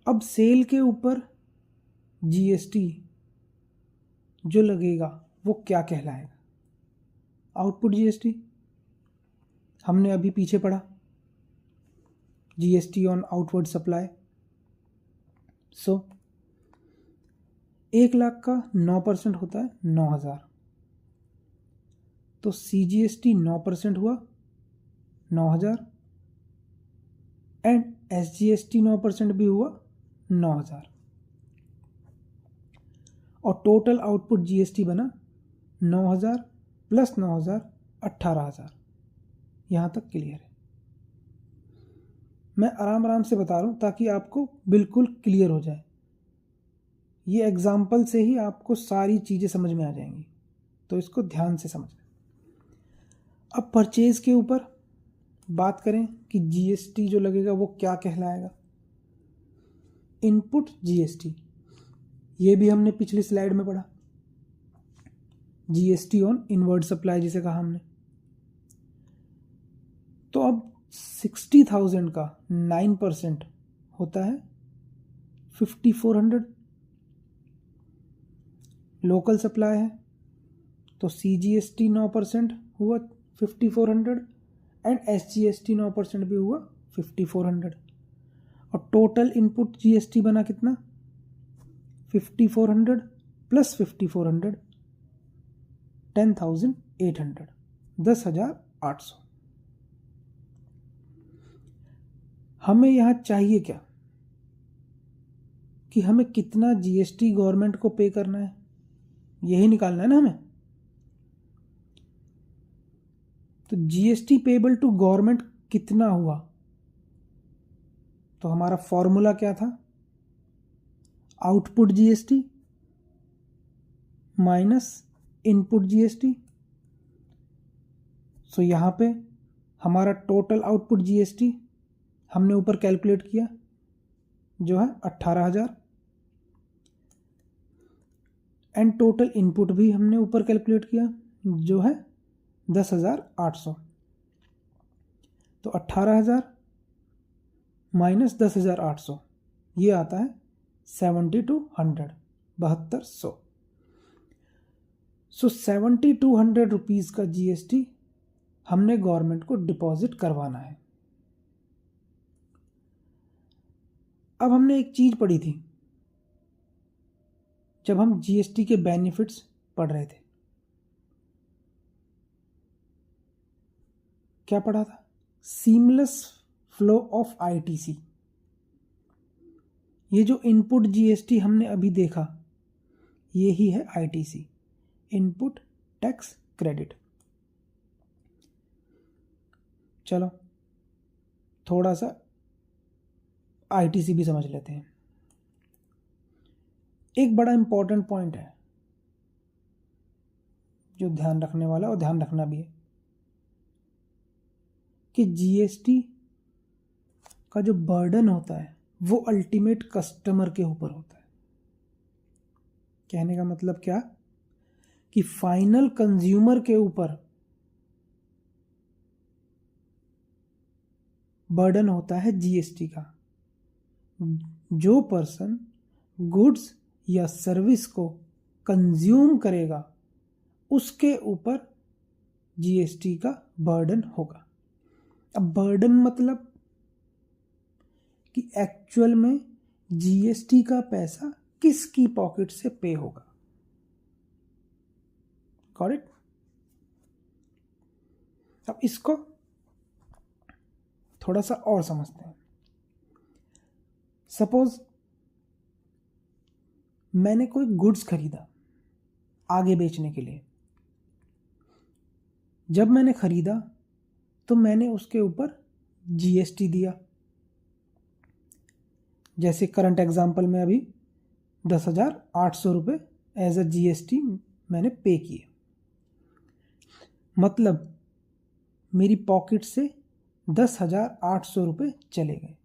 अब सेल के ऊपर जीएसटी जो लगेगा वो क्या कहलाएगा? Output GST. हमने अभी पीछे पढ़ा जीएसटी ऑन आउटवर्ड सप्लाई। सो 1 लाख का 9% होता है 9,000। तो सीजीएसटी 9% हुआ 9,000 एंड एसजीएसटी 9% भी हुआ 9,000, और टोटल आउटपुट जीएसटी बना 9,000 प्लस 9,000 18,000। यहाँ तक क्लियर है? मैं आराम आराम से बता रहा हूँ ताकि आपको बिल्कुल क्लियर हो जाए। ये एग्जाम्पल से ही आपको सारी चीज़ें समझ में आ जाएंगी, तो इसको ध्यान से समझना। अब परचेज के ऊपर बात करें कि जीएसटी जो लगेगा वो क्या कहलाएगा? इनपुट जीएसटी, ये भी हमने पिछली स्लाइड में पढ़ा। जीएसटी ऑन इनवर्ड सप्लाई जिसे कहा हमने। तो अब 60,000 का 9% होता है 5400। लोकल सप्लाई है तो CGST 9% हुआ 5400 एंड SGST 9% भी हुआ 5400 और टोटल इनपुट GST बना कितना 5400 प्लस 5400 10,800 10,800। हमें यहाँ चाहिए क्या कि हमें कितना GST गवर्नमेंट को पे करना है, यही निकालना है ना हमें। तो GST पेबल टू गवर्नमेंट कितना हुआ, तो हमारा फॉर्मूला क्या था, output GST minus input GST। सो यहाँ पे हमारा टोटल आउटपुट GST हमने ऊपर कैलकुलेट किया जो है 18,000 एंड टोटल इनपुट भी हमने ऊपर कैलकुलेट किया जो है 10,800। तो 18,000 माइनस 10,800 ये आता है 7,200 7200। सो 7,200 रुपीज़ का GST हमने गवर्नमेंट को डिपॉजिट करवाना है। अब हमने एक चीज़ पढ़ी थी जब हम GST के बेनिफिट्स पढ़ रहे थे, क्या पढ़ा था, सीमलेस फ्लो ऑफ ITC। ये जो इनपुट GST हमने अभी देखा ये ही है ITC, इनपुट टैक्स क्रेडिट। चलो थोड़ा सा ITC भी समझ लेते हैं। एक बड़ा इंपॉर्टेंट पॉइंट है जो ध्यान रखने वाला और ध्यान रखना भी है कि GST का जो बर्डन होता है वो अल्टीमेट कस्टमर के ऊपर होता है। कहने का मतलब क्या कि फाइनल कंज्यूमर के ऊपर बर्डन होता है GST का। जो पर्सन गुड्स या सर्विस को कंज्यूम करेगा उसके ऊपर GST का बर्डन होगा। अब बर्डन मतलब कि एक्चुअल में GST का पैसा किसकी पॉकेट से पे होगा। Got it. अब इसको थोड़ा सा और समझते हैं। सपोज मैंने कोई गुड्स खरीदा आगे बेचने के लिए। जब मैंने खरीदा तो मैंने उसके ऊपर GST दिया। जैसे करंट एग्जांपल में अभी 10,800 रुपये एज अ GST मैंने पे किए। मतलब मेरी पॉकेट से 10,800 रुपये चले गए।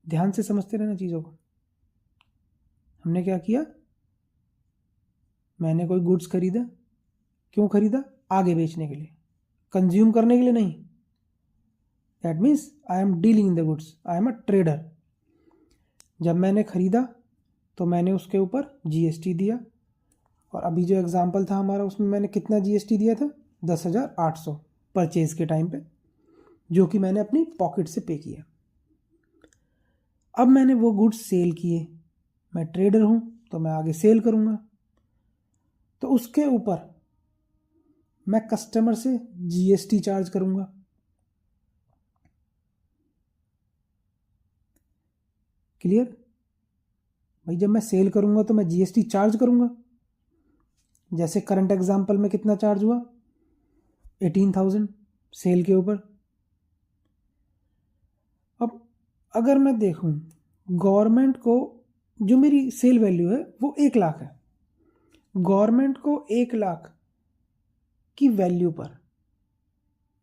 ध्यान से समझते रहना चीज़ों को। हमने क्या किया, मैंने कोई गुड्स खरीदा। क्यों खरीदा? आगे बेचने के लिए, कंज्यूम करने के लिए नहीं। That means I am dealing in the goods, I am a trader. जब मैंने खरीदा तो मैंने उसके ऊपर GST दिया। और अभी जो एग्जांपल था हमारा उसमें मैंने कितना GST दिया था, 10,800 परचेज के टाइम पे, जो कि मैंने अपनी पॉकेट से पे किया। अब मैंने वो गुड्स सेल किए। मैं ट्रेडर हूँ तो मैं आगे सेल करूँगा, तो उसके ऊपर मैं कस्टमर से GST चार्ज करूँगा। क्लियर भाई? जब मैं सेल करूँगा तो मैं GST चार्ज करूँगा। जैसे करंट एग्जांपल में कितना चार्ज हुआ, 18,000 सेल के ऊपर। अब अगर मैं देखूं गवर्नमेंट को, जो मेरी सेल वैल्यू है वो 1 लाख है, गवर्नमेंट को 1 लाख की वैल्यू पर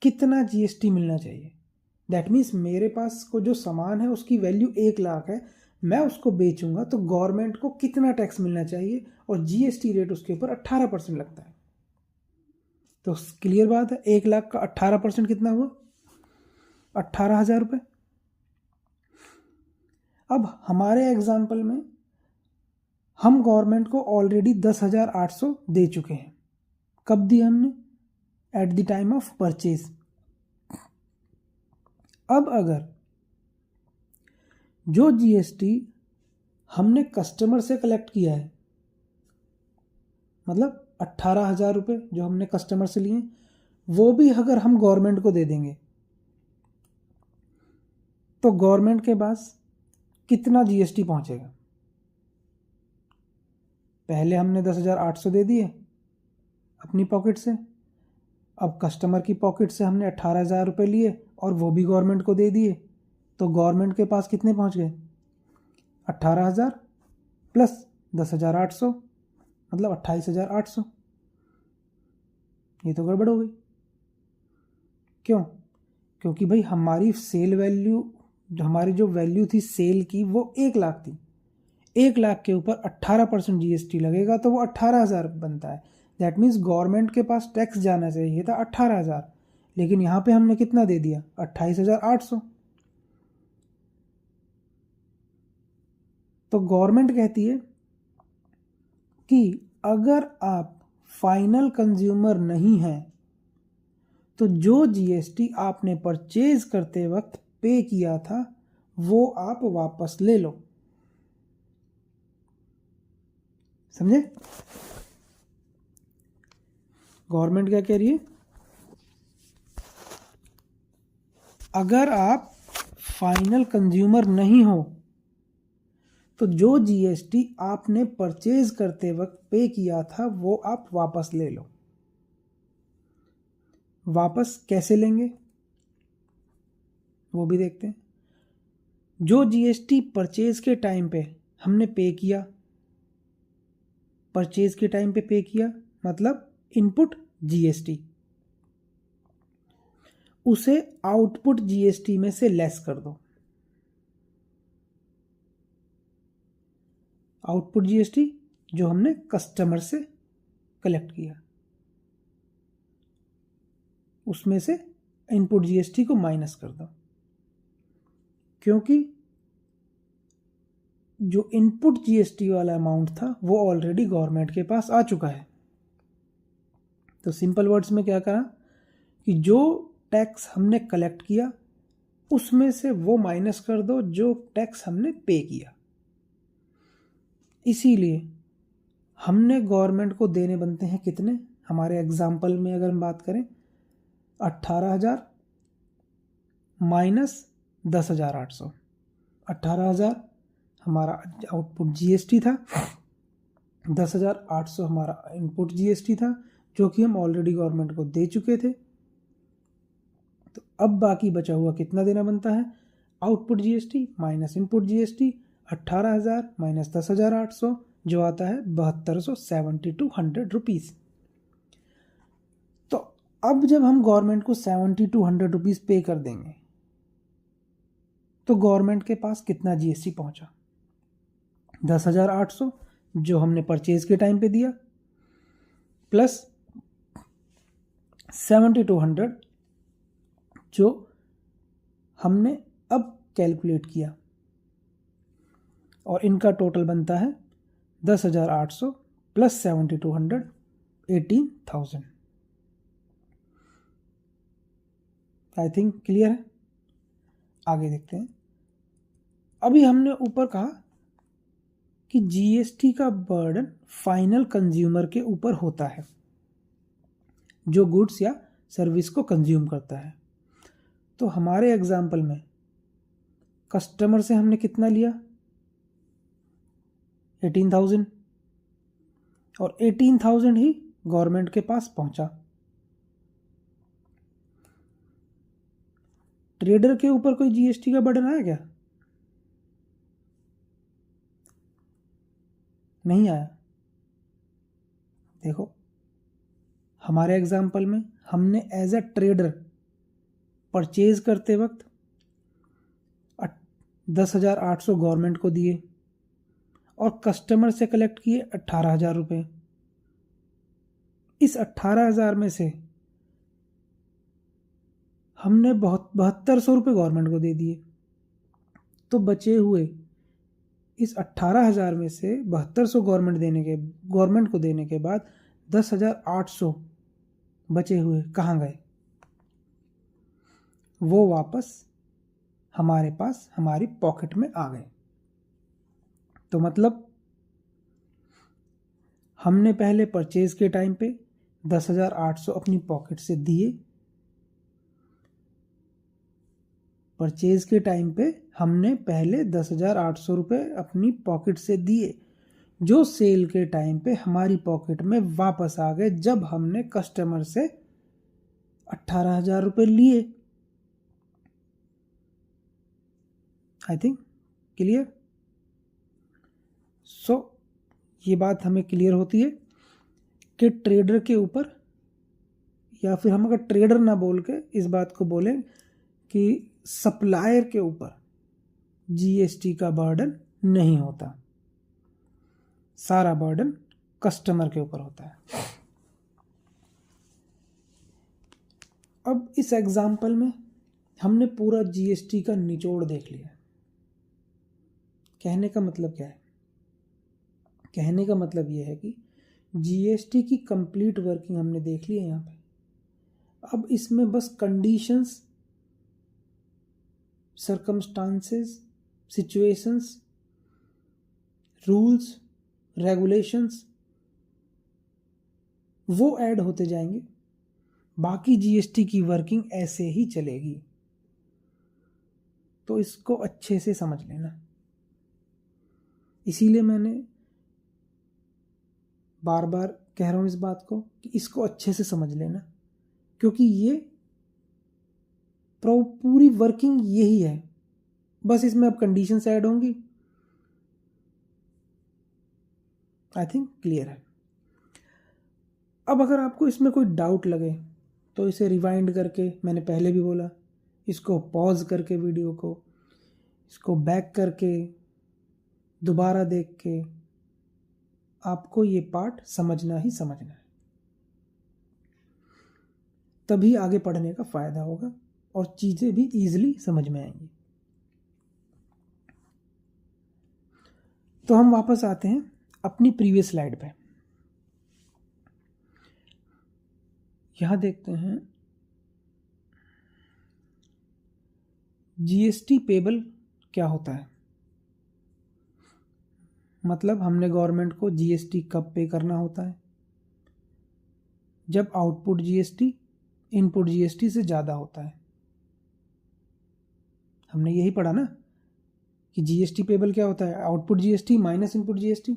कितना GST मिलना चाहिए। दैट मीन्स मेरे पास को जो सामान है उसकी वैल्यू 1 लाख है, मैं उसको बेचूंगा तो गवर्नमेंट को कितना टैक्स मिलना चाहिए, और GST रेट उसके ऊपर 18% लगता है। तो क्लियर बात है, 1,00,000 का 18% कितना हुआ? 18,000 रुपये। अब हमारे एग्जाम्पल में हम गवर्नमेंट को ऑलरेडी 10,800 दे चुके हैं। कब दिया हमने? At the time of purchase. अब अगर जो जीएसटी हमने कस्टमर से कलेक्ट किया है, मतलब 18,000 रुपये जो हमने कस्टमर से लिए, वो भी अगर हम गवर्नमेंट को दे देंगे तो गवर्नमेंट के पास कितना जीएसटी पहुंचेगा? पहले हमने 10,800 दे दिए अपनी पॉकेट से, अब कस्टमर की पॉकेट से हमने 18,000 रुपये लिए और वो भी गवर्नमेंट को दे दिए, तो गवर्नमेंट के पास कितने पहुंच गए? 18,000 प्लस 10,800 मतलब 28,800। ये तो गड़बड़ हो गई। क्यों? क्योंकि भाई हमारी सेल वैल्यू, हमारी जो वैल्यू थी सेल की, वो 1,00,000 थी। 1,00,000 के ऊपर 18% जीएसटी लगेगा तो वो 18,000 बनता है। दैट मीन्स गवर्नमेंट के पास टैक्स जाना चाहिए था 18,000, लेकिन यहाँ पे हमने कितना दे दिया? 28,800। तो गवर्नमेंट कहती है कि अगर आप फाइनल कंज्यूमर नहीं हैं तो जो जीएसटी आपने परचेज करते वक्त पे किया था वो आप वापस ले लो। समझे? गवर्नमेंट क्या कह रही है? अगर आप फाइनल कंज्यूमर नहीं हो तो जो जीएसटी आपने परचेज करते वक्त पे किया था वो आप वापस ले लो। वापस कैसे लेंगे वो भी देखते हैं। जो जीएसटी परचेज के टाइम पे हमने पे किया, परचेज के टाइम पे पे किया मतलब इनपुट जीएसटी, उसे आउटपुट जीएसटी में से लेस कर दो। आउटपुट जीएसटी जो हमने कस्टमर से कलेक्ट किया, उसमें से इनपुट जीएसटी को माइनस कर दो, क्योंकि जो इनपुट जीएसटी वाला अमाउंट था वो ऑलरेडी गवर्नमेंट के पास आ चुका है। तो सिंपल वर्ड्स में क्या करा कि जो टैक्स हमने कलेक्ट किया उसमें से वो माइनस कर दो जो टैक्स हमने पे किया। इसीलिए हमने गवर्नमेंट को देने बनते हैं कितने? हमारे एग्जाम्पल में अगर हम बात करें 18,000 माइनस 10,800। 18,000 हमारा आउटपुट जीएसटी था, 10,800 हमारा इनपुट जीएसटी था जो कि हम ऑलरेडी गवर्नमेंट को दे चुके थे। तो अब बाकी बचा हुआ कितना देना बनता है? Output GST minus input GST, 18,000 minus 10,800 जो आता है 7,200 रुपीज़। तो अब जब हम गवर्नमेंट को 7,200 रुपीज़ पे कर देंगे तो गवर्नमेंट के पास कितना जीएसटी पहुंचा? 10,800 जो हमने परचेज के टाइम पे दिया प्लस 7,200 जो हमने अब कैलकुलेट किया, और इनका टोटल बनता है 10,800 प्लस 7,200 18,000। आई थिंक क्लियर है। आगे देखते हैं। अभी हमने ऊपर कहा कि जीएसटी का बर्डन फाइनल कंज्यूमर के ऊपर होता है जो गुड्स या सर्विस को कंज्यूम करता है। तो हमारे एग्जाम्पल में कस्टमर से हमने कितना लिया? 18,000, और 18,000 ही गवर्नमेंट के पास पहुंचा। ट्रेडर के ऊपर कोई जीएसटी का बर्डन आया क्या? नहीं आया। देखो हमारे एग्जाम्पल में हमने एज अ ट्रेडर परचेज करते वक्त 10,800 गवर्नमेंट को दिए और कस्टमर से कलेक्ट किए 18,000 रुपये। इस 18,000 में से हमने 7200 रुपये गवर्नमेंट को दे दिए, तो बचे हुए इस 18,000 में से 7200 गवर्नमेंट को देने के बाद 10,800 बचे हुए कहाँ गए? वो वापस हमारे पास हमारी पॉकेट में आ गए। तो मतलब हमने पहले परचेज के टाइम पे 10,800 अपनी पॉकेट से दिए, परचेज के टाइम पे हमने पहले 10,800 रुपये अपनी पॉकेट से दिए, जो सेल के टाइम पे हमारी पॉकेट में वापस आ गए जब हमने कस्टमर से 18,000 रुपये लिए। I think clear? सो ये बात हमें क्लियर होती है कि ट्रेडर के ऊपर, या फिर हम अगर ट्रेडर ना बोल के इस बात को बोलें कि सप्लायर के ऊपर जीएसटी का बर्डन नहीं होता, सारा बर्डन कस्टमर के ऊपर होता है। अब इस एग्जाम्पल में हमने पूरा जीएसटी का निचोड़ देख लिया। कहने का मतलब क्या है? कहने का मतलब यह है कि जीएसटी की कंप्लीट वर्किंग हमने देख ली है यहाँ पे। अब इसमें बस conditions, circumstances, situations, rules, regulations वो ऐड होते जाएंगे, बाकी जीएसटी की वर्किंग ऐसे ही चलेगी। तो इसको अच्छे से समझ लेना। इसीलिए मैंने बार बार कह रहा हूं इस बात को कि इसको अच्छे से समझ लेना, क्योंकि ये पूरी वर्किंग यही है, बस इसमें अब कंडीशंस ऐड होंगी। आई थिंक क्लियर है। अब अगर आपको इसमें कोई डाउट लगे तो इसे रिवाइंड करके, मैंने पहले भी बोला, इसको पॉज करके वीडियो को, इसको बैक करके दोबारा देख के आपको ये पार्ट समझना ही समझना है, तभी आगे पढ़ने का फायदा होगा और चीजें भी इजीली समझ में आएंगी। तो हम वापस आते हैं अपनी प्रीवियस स्लाइड पे। यहां देखते हैं जीएसटी पेबल क्या होता है। मतलब हमने गवर्नमेंट को जीएसटी कब पे करना होता है? जब आउटपुट जीएसटी इनपुट जीएसटी से ज़्यादा होता है। हमने यही पढ़ा ना कि जीएसटी पेबल क्या होता है? Output GST minus input GST.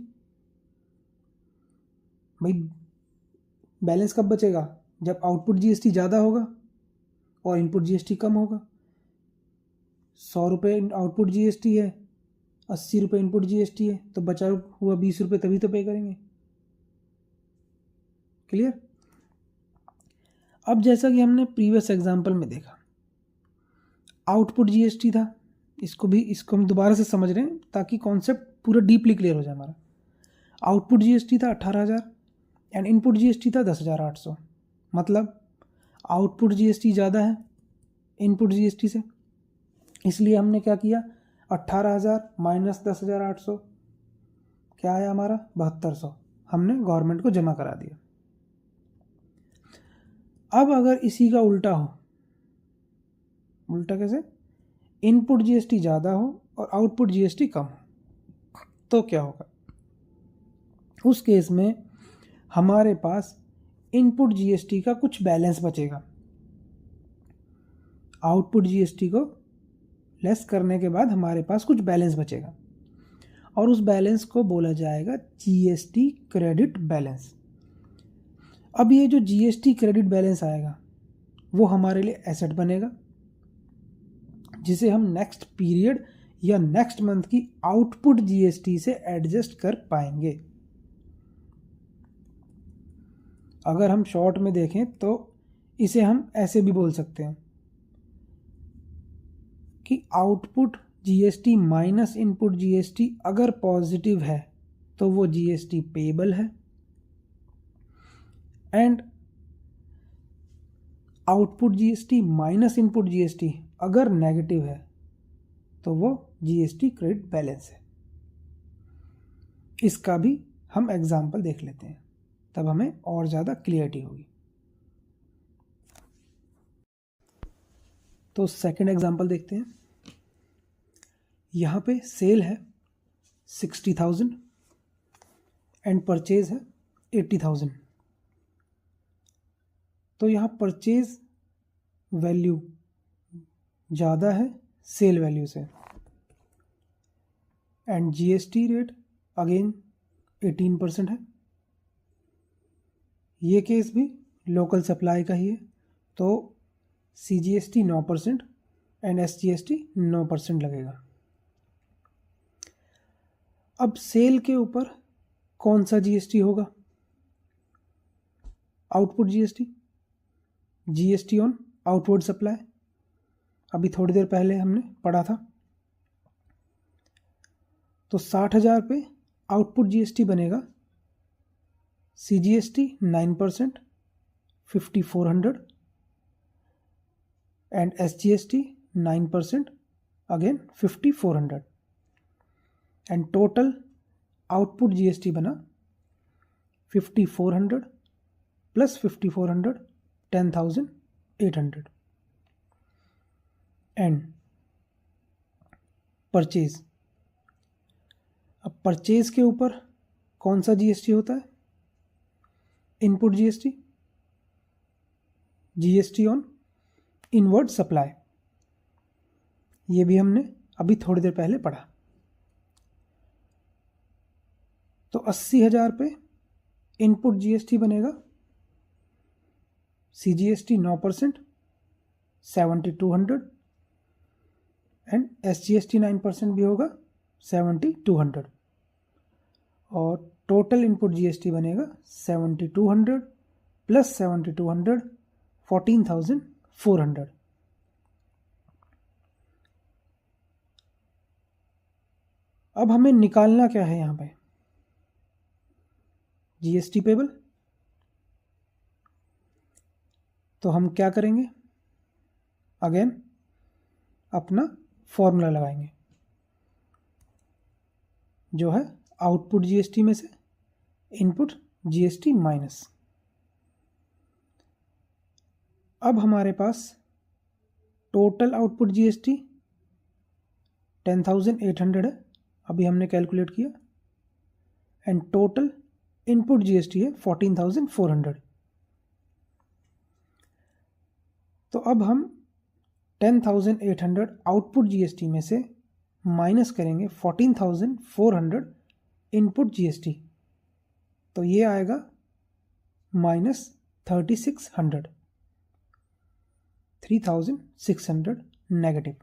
भाई बैलेंस कब बचेगा? जब आउटपुट जीएसटी ज़्यादा होगा और इनपुट जीएसटी कम होगा। 100 रुपये आउटपुट जीएसटी है, 80 रुपये इनपुट जीएसटी है, तो बचा हुआ 20 रुपये तभी तो पे करेंगे। क्लियर? अब जैसा कि हमने प्रीवियस एग्जांपल में देखा, आउटपुट जीएसटी था, इसको हम दोबारा से समझ रहे हैं ताकि कॉन्सेप्ट पूरा डीपली क्लियर हो जाए हमारा। आउटपुट जीएसटी था 18,000 एंड इनपुट जीएसटी था 10,800। मतलब आउटपुट जीएसटी ज़्यादा है इनपुट जीएसटी से, इसलिए हमने क्या किया, 18,000 माइनस 10,800 क्या आया हमारा? 7200 हमने गवर्नमेंट को जमा करा दिया। अब अगर इसी का उल्टा हो, उल्टा कैसे? इनपुट जीएसटी ज़्यादा हो और आउटपुट जीएसटी कम हो, तो क्या होगा? उस केस में हमारे पास इनपुट जीएसटी का कुछ बैलेंस बचेगा। आउटपुट जीएसटी को लेस करने के बाद हमारे पास कुछ बैलेंस बचेगा और उस बैलेंस को बोला जाएगा जीएसटी क्रेडिट बैलेंस। अब ये जो जीएसटी क्रेडिट बैलेंस आएगा वो हमारे लिए एसेट बनेगा, जिसे हम नेक्स्ट पीरियड या नेक्स्ट मंथ की आउटपुट जीएसटी से एडजस्ट कर पाएंगे। अगर हम शॉर्ट में देखें तो इसे हम ऐसे भी बोल सकते हैं कि output GST minus input GST अगर पॉजिटिव है तो वो जीएसटी पेबल है, and output GST minus input GST अगर नेगेटिव है तो वो जीएसटी क्रेडिट बैलेंस है। इसका भी हम एग्जाम्पल देख लेते हैं, तब हमें और ज़्यादा क्लियरिटी होगी। तो सेकंड एग्जाम्पल देखते हैं। यहाँ पे सेल है 60,000 एंड परचेज है 80,000। तो यहाँ परचेज वैल्यू ज़्यादा है सेल वैल्यू से एंड जीएसटी रेट अगेन 18% है। ये केस भी लोकल सप्लाई का ही है, तो CGST 9% एंड SGST 9% लगेगा। अब सेल के ऊपर कौन सा जीएसटी होगा? Output GST, GST on outward supply, अभी थोड़ी देर पहले हमने पढ़ा था। तो 60,000 पे आउटपुट जीएसटी बनेगा CGST 9%, 5,400 and SGST 9% again 5,400 and total output GST बना 5,400 प्लस 5,400 10,800 एंड परचेज। अब परचेज के ऊपर कौन सा जीएसटी होता है? Input GST, GST on inward supply, ये भी हमने अभी थोड़ी देर पहले पढ़ा। तो 80,000 पे इनपुट जीएसटी बनेगा CGST 9%, 7,200 एंड SGST 9% भी होगा 7,200 और टोटल इनपुट जीएसटी बनेगा 7,200 प्लस 7,200 14,400। अब हमें निकालना क्या है यहाँ पे? GST payable. तो हम क्या करेंगे? अगेन अपना फॉर्मूला लगाएंगे जो है आउटपुट जीएसटी में से इनपुट जीएसटी माइनस। अब हमारे पास टोटल आउटपुट जीएसटी 10,800 है, अभी हमने कैलकुलेट किया, एंड टोटल इनपुट जीएसटी है 14,400। तो अब हम 10,800 आउटपुट जीएसटी में से माइनस करेंगे 14,400 इनपुट जीएसटी, तो ये आएगा -3,600 3,600 नेगेटिव।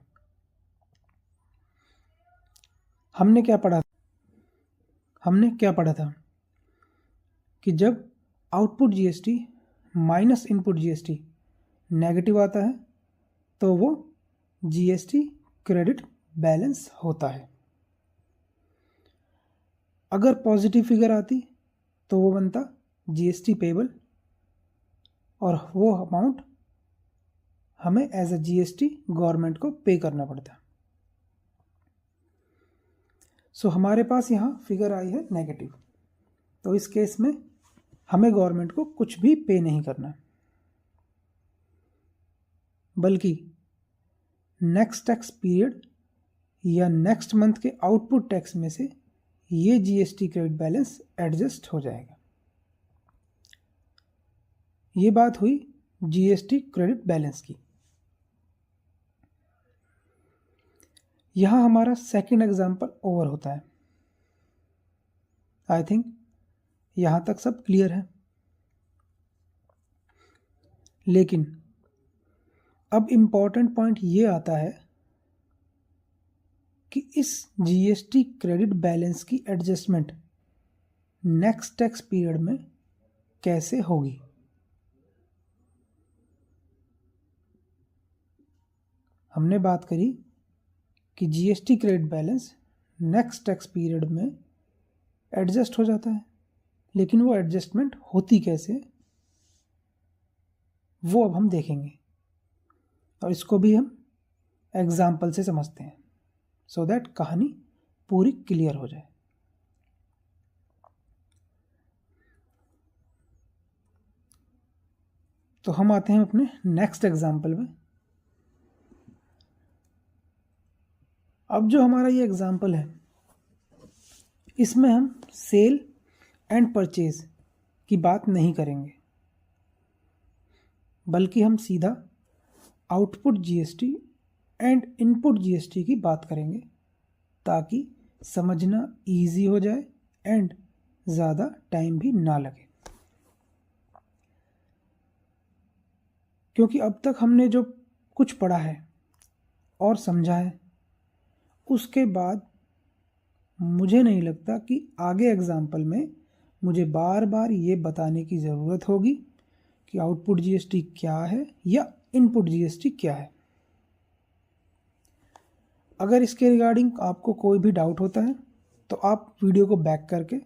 हमने क्या पढ़ा था कि जब output GST minus input GST negative आता है तो वो जीएसटी क्रेडिट बैलेंस होता है। अगर पॉजिटिव फिगर आती तो वो बनता जीएसटी पेबल और वो अमाउंट हमें एज अ जीएसटी गवर्नमेंट को पे करना पड़ता। सो हमारे पास यहाँ फिगर आई है नेगेटिव, तो इस केस में हमें गवर्नमेंट को कुछ भी पे नहीं करना, बल्कि नेक्स्ट टैक्स पीरियड या नेक्स्ट मंथ के आउटपुट टैक्स में से ये जीएसटी क्रेडिट बैलेंस एडजस्ट हो जाएगा। ये बात हुई जीएसटी क्रेडिट बैलेंस की। यहां हमारा सेकंड एग्जांपल ओवर होता है। आई थिंक यहां तक सब क्लियर है, लेकिन अब इम्पॉर्टेंट पॉइंट ये आता है कि इस जीएसटी क्रेडिट बैलेंस की एडजस्टमेंट नेक्स्ट टैक्स पीरियड में कैसे होगी। हमने बात करी कि GST credit balance next tax period में एडजस्ट हो जाता है, लेकिन वो एडजस्टमेंट होती कैसे वो अब हम देखेंगे और इसको भी हम एग्जाम्पल से समझते हैं सो दैट कहानी पूरी क्लियर हो जाए। तो हम आते हैं अपने नेक्स्ट एग्जाम्पल में। अब जो हमारा ये एग्जाम्पल है इसमें हम सेल एंड परचेज की बात नहीं करेंगे, बल्कि हम सीधा output GST and input GST की बात करेंगे ताकि समझना इजी हो जाए एंड ज़्यादा टाइम भी ना लगे। क्योंकि अब तक हमने जो कुछ पढ़ा है और समझा है उसके बाद मुझे नहीं लगता कि आगे एग्जाम्पल में मुझे बार बार ये बताने की ज़रूरत होगी कि आउटपुट जीएसटी क्या है या इनपुट जीएसटी क्या है। अगर इसके रिगार्डिंग आपको कोई भी डाउट होता है तो आप वीडियो को बैक करके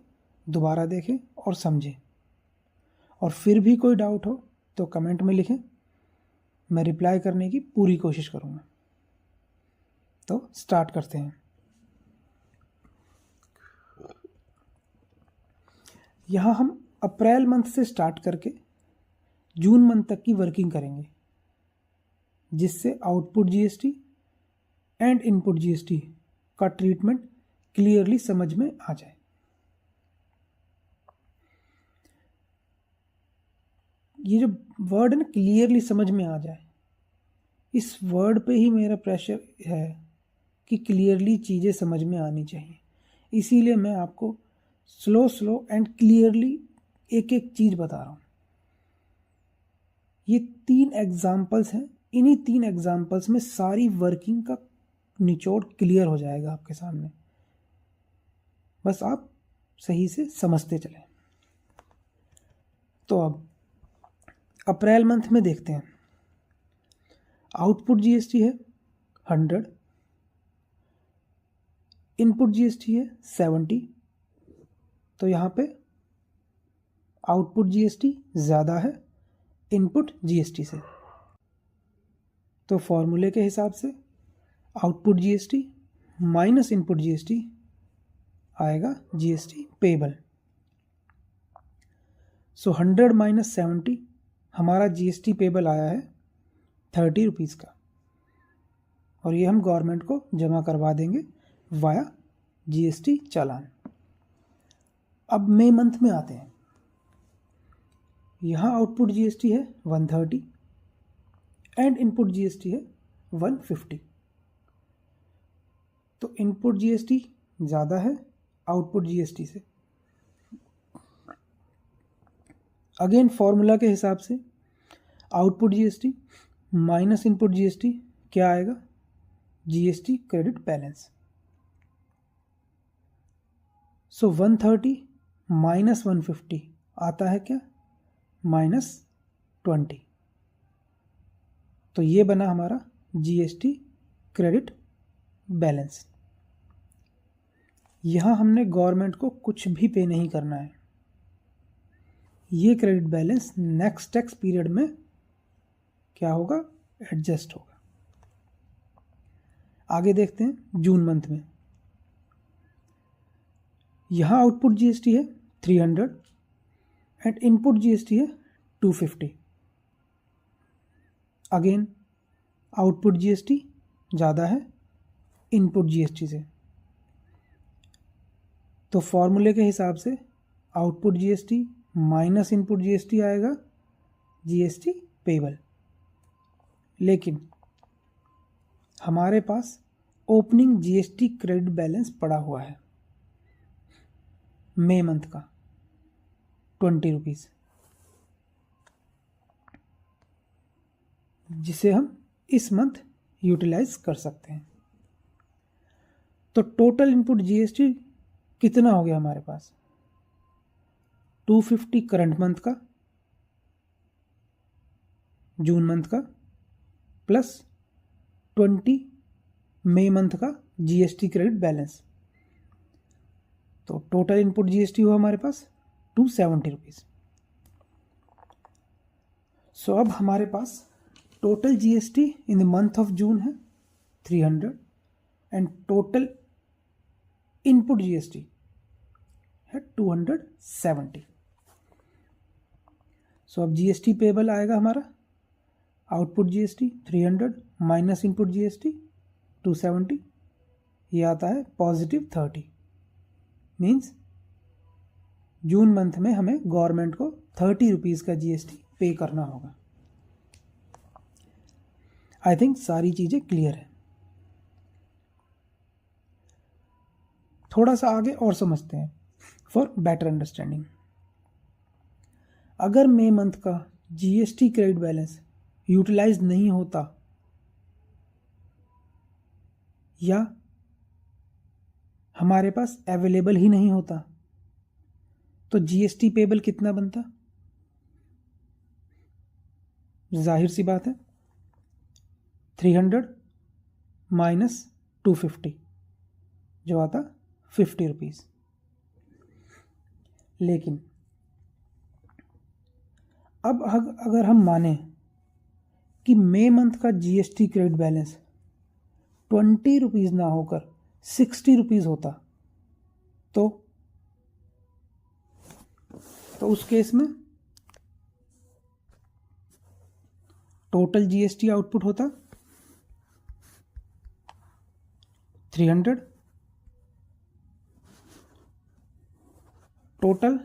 दोबारा देखें और समझें, और फिर भी कोई डाउट हो तो कमेंट में लिखें, मैं रिप्लाई करने की पूरी कोशिश करूँगा। तो स्टार्ट करते हैं। यहाँ हम अप्रैल मंथ से स्टार्ट करके जून मंथ तक की वर्किंग करेंगे, जिससे output GST and input GST का ट्रीटमेंट क्लियरली समझ में आ जाए। ये जो वर्ड है ना, क्लियरली समझ में आ जाए, इस वर्ड पे ही मेरा प्रेशर है कि क्लियरली चीज़ें समझ में आनी चाहिए। इसीलिए मैं आपको स्लो एंड क्लियरली एक एक चीज़ बता रहा हूँ। ये 3 एग्जाम्पल्स हैं, इन्हीं 3 एग्जाम्पल्स में सारी वर्किंग का निचोड़ क्लियर हो जाएगा आपके सामने, बस आप सही से समझते चलें। तो अब अप्रैल मंथ में देखते हैं। आउटपुट जीएसटी है 100, इनपुट जीएसटी है 70, तो यहाँ पे आउटपुट जीएसटी ज़्यादा है इनपुट जीएसटी से। तो फॉर्मूले के हिसाब से output GST minus input GST आएगा जीएसटी पेबल। सो 100 माइनस 70 हमारा जीएसटी पेबल आया है 30 रुपीज़ का, और ये हम गवर्नमेंट को जमा करवा देंगे वाया जीएसटी चालान। अब मई मंथ में आते हैं। यहाँ आउटपुट जीएसटी है 130 एंड इनपुट जीएसटी है 150। तो इनपुट जीएसटी ज़्यादा है आउटपुट जीएसटी से। अगेन फॉर्मूला के हिसाब से output GST minus input GST क्या आएगा, जीएसटी क्रेडिट बैलेंस। सो 130 माइनस 150 आता है क्या, -20। तो ये बना हमारा जीएसटी क्रेडिट बैलेंस। यहाँ हमने गवर्नमेंट को कुछ भी पे नहीं करना है। ये credit balance next tax period में क्या होगा, एडजस्ट होगा। आगे देखते हैं जून मंथ में। यहाँ आउटपुट जीएसटी है 300 एंड इनपुट जीएसटी है 250। अगेन आउटपुट जीएसटी ज़्यादा है इनपुट जीएसटी से, तो फॉर्मूले के हिसाब से output GST minus input GST आएगा जीएसटी पेबल। लेकिन हमारे पास ओपनिंग जीएसटी क्रेडिट बैलेंस पड़ा हुआ है मई मंथ का 20 रुपीज़, जिसे हम इस मंथ यूटिलाइज कर सकते हैं। तो टोटल इनपुट जीएसटी कितना हो गया हमारे पास, 250 करंट मंथ का, जून मंथ का, प्लस 20 मई मंथ का जीएसटी क्रेडिट बैलेंस। तो टोटल इनपुट जीएसटी हुआ हमारे पास 270 रुपीज़। सो अब हमारे पास total GST in the month of June है 300 एंड टोटल इनपुट जीएसटी है 270। सो अब जीएसटी पेबल आएगा हमारा output GST 300 minus input GST 270, ये आता है +30। मीन्स जून मंथ में हमें गवर्नमेंट को 30 रुपीज़ का जीएसटी पे करना होगा। आई थिंक सारी चीज़ें क्लियर है। थोड़ा सा आगे और समझते हैं फॉर बेटर अंडरस्टैंडिंग। अगर मई मंथ का जीएसटी क्रेडिट बैलेंस यूटिलाइज नहीं होता या हमारे पास अवेलेबल ही नहीं होता तो जीएसटी पेबल कितना बनता? जाहिर सी बात है 300 माइनस 250 जो आता 50 रुपीज़। लेकिन अब अगर हम माने कि मई मंथ का जीएसटी क्रेडिट बैलेंस 20 रुपीज़ ना होकर 60 रुपीज़ होता तो उस केस में टोटल जीएसटी आउटपुट होता 300, टोटल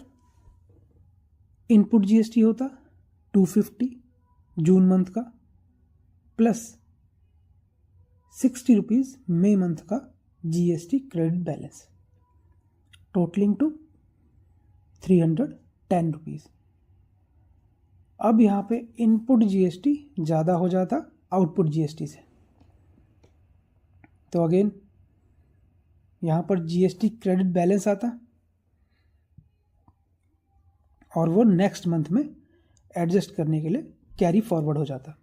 इनपुट जीएसटी होता 250 जून मंथ का प्लस 60 रुपीज़ मई मंथ का GST credit balance totalling to 310 rupees. अब यहाँ पे इनपुट जीएसटी ज़्यादा हो जाता आउटपुट जीएसटी से, तो अगेन यहाँ पर जीएसटी क्रेडिट बैलेंस आता और वो नेक्स्ट मंथ में एडजस्ट करने के लिए कैरी फॉरवर्ड हो जाता।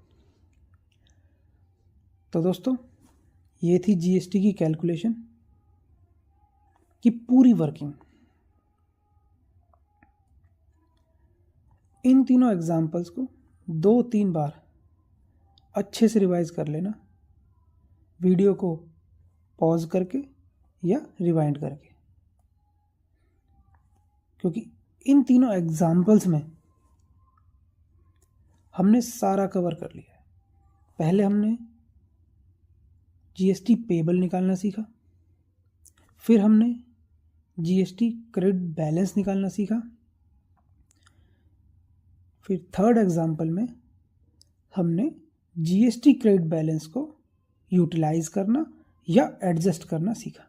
तो दोस्तों ये थी जीएसटी की कैलकुलेशन की पूरी वर्किंग। इन तीनों एग्जाम्पल्स को 2-3 बार अच्छे से रिवाइज कर लेना, वीडियो को पॉज करके या रिवाइंड करके, क्योंकि इन तीनों एग्जाम्पल्स में हमने सारा कवर कर लिया है। पहले हमने जीएसटी पेबल निकालना सीखा, फिर हमने जीएसटी क्रेडिट बैलेंस निकालना सीखा, फिर थर्ड एग्जाम्पल में हमने जीएसटी क्रेडिट बैलेंस को यूटिलाइज करना या एडजस्ट करना सीखा।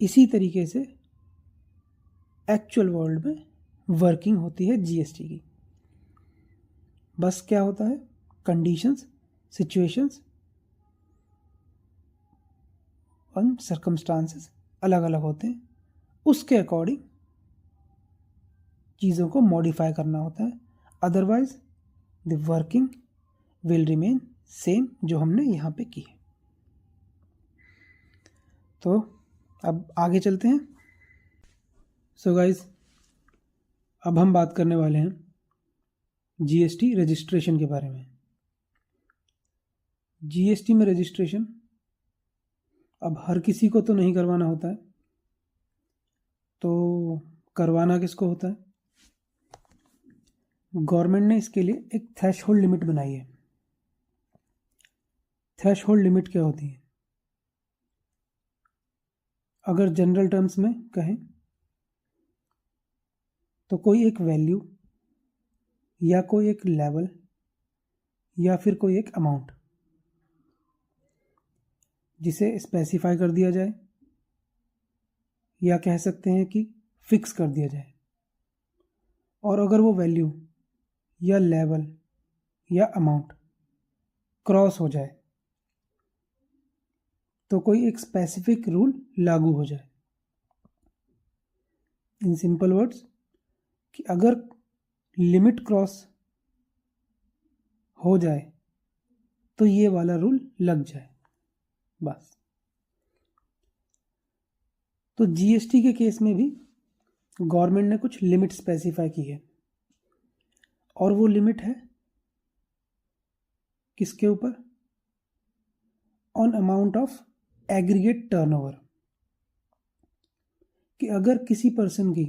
इसी तरीके से एक्चुअल वर्ल्ड में वर्किंग होती है जीएसटी की। बस क्या होता है, कंडीशंस, सिचुएशंस और सर्कमस्टांसेस अलग अलग होते हैं, उसके अकॉर्डिंग चीज़ों को मॉडिफाई करना होता है। Otherwise the working will remain same जो हमने यहाँ पे की है। तो अब आगे चलते हैं। सो गाइज अब हम बात करने वाले हैं जीएसटी रजिस्ट्रेशन के बारे में। जीएसटी में रजिस्ट्रेशन अब हर किसी को तो नहीं करवाना होता है, तो करवाना किसको होता है? गवर्नमेंट ने इसके लिए एक थ्रेशहोल्ड लिमिट बनाई है। थ्रेशहोल्ड लिमिट क्या होती है? अगर जनरल टर्म्स में कहें तो कोई एक वैल्यू या कोई एक लेवल या फिर कोई एक अमाउंट जिसे स्पेसिफाई कर दिया जाए या कह सकते हैं कि फिक्स कर दिया जाए, और अगर वो वैल्यू या लेवल या अमाउंट क्रॉस हो जाए तो कोई एक स्पेसिफिक रूल लागू हो जाए। इन सिंपल वर्ड्स कि अगर लिमिट क्रॉस हो जाए तो ये वाला रूल लग जाए, बस। तो जीएसटी के केस में भी गवर्नमेंट ने कुछ लिमिट स्पेसिफाई की है। और वो लिमिट है किसके ऊपर? On amount of aggregate turnover, कि अगर किसी पर्सन की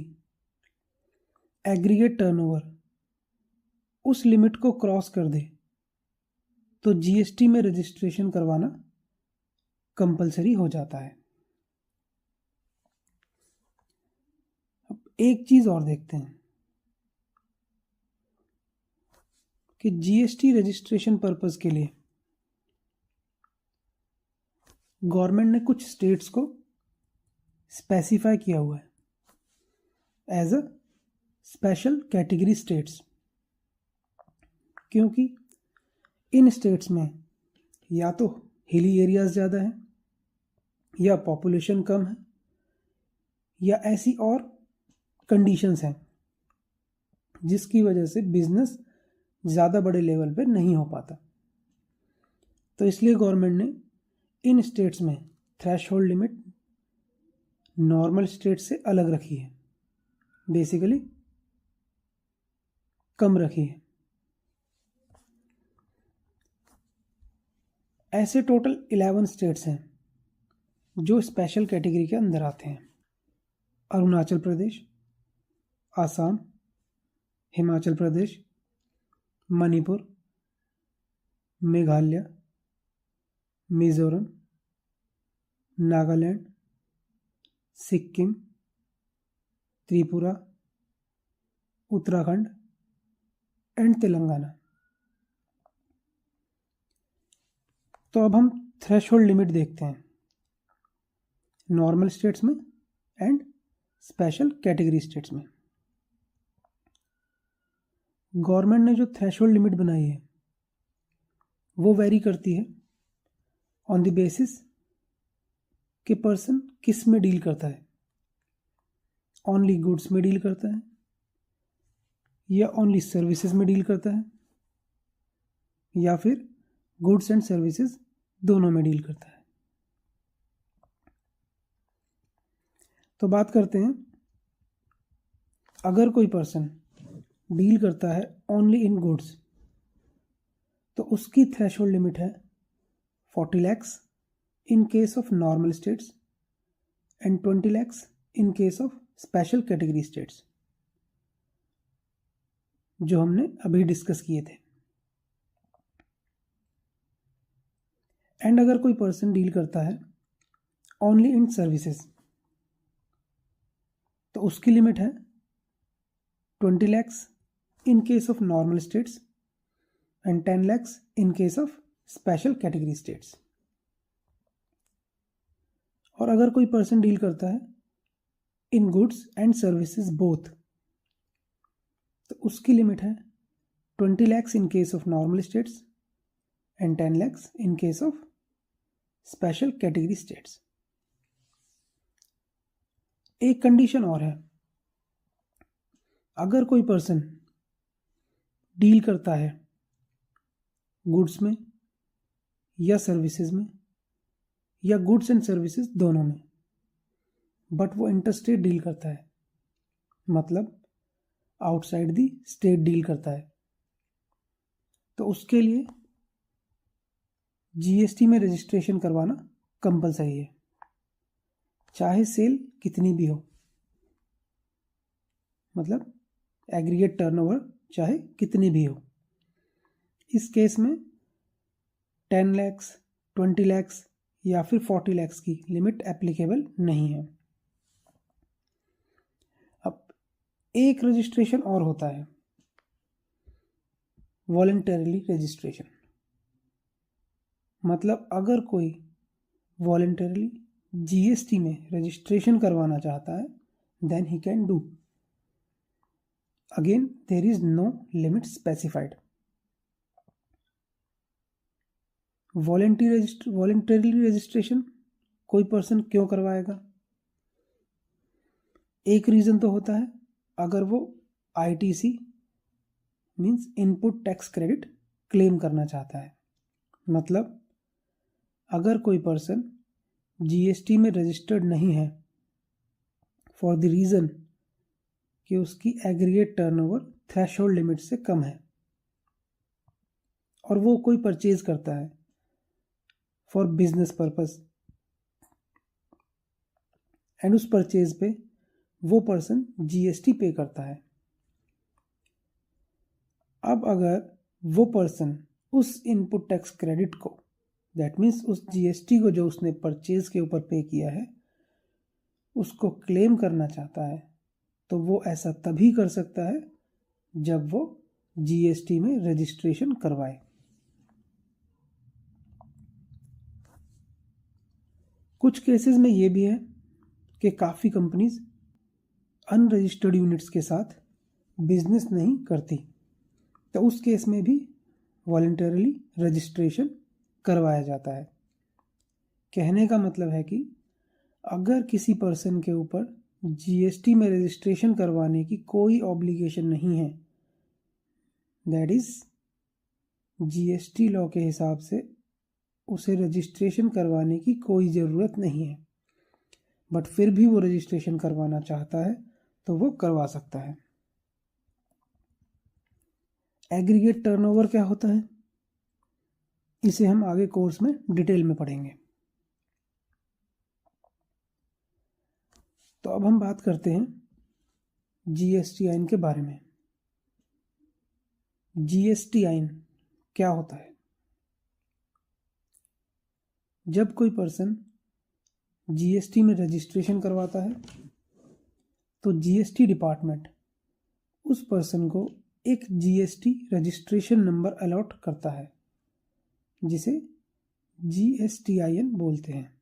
एग्रीगेट टर्नओवर उस लिमिट को क्रॉस कर दे तो जीएसटी में रजिस्ट्रेशन करवाना कंपलसरी हो जाता है। अब एक चीज और देखते हैं कि जीएसटी रजिस्ट्रेशन पर्पस के लिए गवर्नमेंट ने कुछ स्टेट्स को स्पेसिफाई किया हुआ है as a special category states, क्योंकि इन स्टेट्स में या तो हिली एरियाज ज़्यादा हैं, या पॉपुलेशन कम है, या ऐसी और कंडीशंस हैं जिसकी वजह से बिजनेस ज़्यादा बड़े लेवल पे नहीं हो पाता। तो इसलिए गवर्नमेंट ने इन स्टेट्स में थ्रेशहोल्ड लिमिट नॉर्मल स्टेट से अलग रखी है, बेसिकली कम रखी है। ऐसे टोटल 11 स्टेट्स हैं जो स्पेशल कैटेगरी के अंदर आते हैं। अरुणाचल प्रदेश, आसाम, हिमाचल प्रदेश, मणिपुर, मेघालय, मिजोरम, नागालैंड, सिक्किम, त्रिपुरा, उत्तराखंड एंड तेलंगाना। तो अब हम थ्रेशहोल्ड लिमिट देखते हैं नॉर्मल स्टेट्स में एंड स्पेशल कैटेगरी स्टेट्स में। गवर्नमेंट ने जो थ्रेशहोल्ड लिमिट बनाई है वो वेरी करती है ऑन द बेसिस कि पर्सन किस में डील करता है, ओनली गुड्स में डील करता है या ओनली सर्विसेज में डील करता है, या फिर गुड्स एंड सर्विसेज दोनों में डील करता है। तो बात करते हैं, अगर कोई पर्सन डील करता है ओनली इन गुड्स तो उसकी थ्रेशहोल्ड लिमिट है 40 lakhs in case of normal states and 20 lakhs in case of special category states, जो हमने अभी डिस्कस किए थे। एंड अगर कोई पर्सन डील करता है ओनली इन सर्विसेज तो उसकी लिमिट है 20 lakhs in case of normal states and 10 lakhs in case of special category states. और अगर कोई पर्सन डील करता है इन गुड्स एंड सर्विसेज बोथ तो उसकी लिमिट है 20 lakhs in case of normal states and 10 lakhs in case of special category states. एक condition और है, अगर कोई पर्सन डील करता है गुड्स में या सर्विसेज में या गुड्स एंड सर्विसेज दोनों में, बट वो इंटरस्टेट डील करता है, मतलब आउटसाइड दी स्टेट डील करता है, तो उसके लिए जीएसटी में रजिस्ट्रेशन करवाना कंपलसरी है, चाहे सेल कितनी भी हो, मतलब एग्रीगेट टर्नओवर चाहे कितनी भी हो। इस केस में 10 lakhs, 20 lakhs या फिर 40 lakhs की लिमिट एप्लीकेबल नहीं है। अब एक रजिस्ट्रेशन और होता है, वॉलंटरीली रजिस्ट्रेशन, मतलब अगर कोई वॉलंटरीली जीएसटी में रजिस्ट्रेशन करवाना चाहता है then he can do. Again there is no limit specified. Voluntarily registration कोई पर्सन क्यों करवाएगा? एक रीज़न तो होता है अगर वो ITC means input tax credit claim करना चाहता है, मतलब अगर कोई पर्सन जीएसटी में रजिस्टर्ड नहीं है फॉर द रीज़न कि उसकी एग्रीगेट टर्नओवर थ्रेशोल्ड लिमिट से कम है और वो कोई परचेज करता है फॉर बिजनेस पर्पस एंड उस परचेज पे वो पर्सन जीएसटी पे करता है। अब अगर वो पर्सन उस इनपुट टैक्स क्रेडिट को, दैट मीन्स उस जीएसटी को जो उसने परचेज के ऊपर पे किया है, उसको क्लेम करना चाहता है, तो वो ऐसा तभी कर सकता है जब वो जीएसटी में रजिस्ट्रेशन करवाए। कुछ केसेस में ये भी है कि काफ़ी कंपनीज अनरजिस्टर्ड यूनिट्स के साथ बिजनेस नहीं करती, तो उस केस में भी वॉलंटरली रजिस्ट्रेशन करवाया जाता है। कहने का मतलब है कि अगर किसी पर्सन के ऊपर जीएसटी में रजिस्ट्रेशन करवाने की कोई ऑब्लिगेशन नहीं है, दैट इज जीएसटी लॉ के हिसाब से उसे रजिस्ट्रेशन करवाने की कोई ज़रूरत नहीं है, बट फिर भी वो रजिस्ट्रेशन करवाना चाहता है तो वो करवा सकता है। एग्रीगेट टर्नओवर क्या होता है, इसे हम आगे कोर्स में डिटेल में पढ़ेंगे। तो अब हम बात करते हैं जीएसटी के बारे में। जीएसटी क्या होता है? जब कोई पर्सन जीएसटी में रजिस्ट्रेशन करवाता है तो जीएसटी डिपार्टमेंट उस पर्सन को एक जीएसटी रजिस्ट्रेशन नंबर अलॉट करता है, जिसे जीएसटीआईएन बोलते हैं,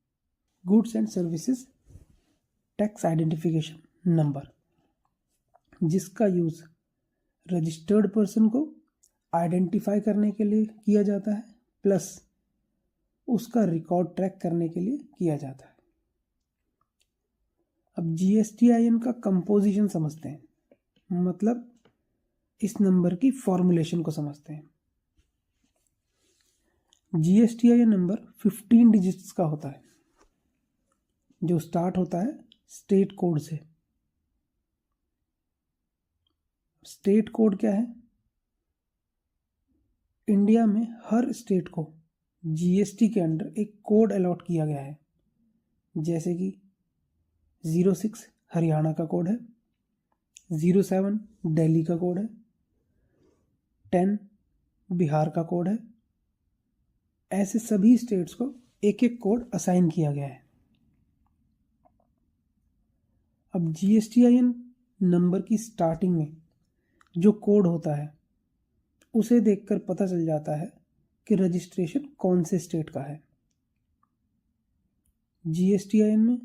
goods and services tax identification number, जिसका यूज़ रजिस्टर्ड पर्सन को आइडेंटिफाई करने के लिए किया जाता है, प्लस उसका रिकॉर्ड ट्रैक करने के लिए किया जाता है। अब जीएसटीआईएन का कंपोजिशन समझते हैं, मतलब इस नंबर की फॉर्मुलेशन को समझते हैं। जीएसटीआईएन नंबर 15 डिजिट्स का होता है, जो स्टार्ट होता है स्टेट कोड से। स्टेट कोड क्या है? इंडिया में हर स्टेट को जीएसटी के अंडर एक कोड अलॉट किया गया है, जैसे कि 06 हरियाणा का कोड है, 07 दिल्ली का कोड है, 10 बिहार का कोड है। ऐसे सभी स्टेट्स को एक एक कोड असाइन किया गया है। अब जीएसटीआईएन नंबर की स्टार्टिंग में जो कोड होता है उसे देखकर पता चल जाता है कि रजिस्ट्रेशन कौन से स्टेट का है। जीएसटीआईएन में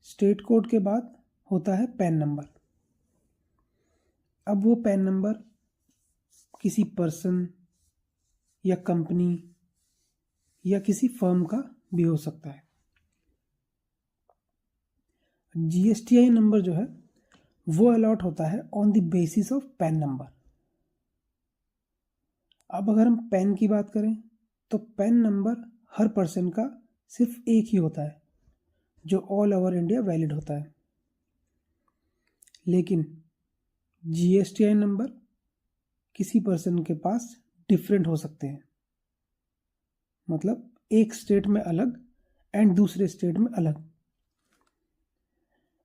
स्टेट कोड के बाद होता है पैन नंबर। अब वो पैन नंबर किसी पर्सन या कंपनी या किसी फर्म का भी हो सकता है। जीएसटीआईएन नंबर जो है वो अलॉट होता है on the basis of pan number. अब अगर हम पैन की बात करें तो पैन नंबर हर पर्सन का सिर्फ एक ही होता है, जो ऑल ओवर इंडिया वैलिड होता है। लेकिन जीएसटीआईएन नंबर किसी पर्सन के पास डिफरेंट हो सकते हैं, मतलब एक स्टेट में अलग एंड दूसरे स्टेट में अलग।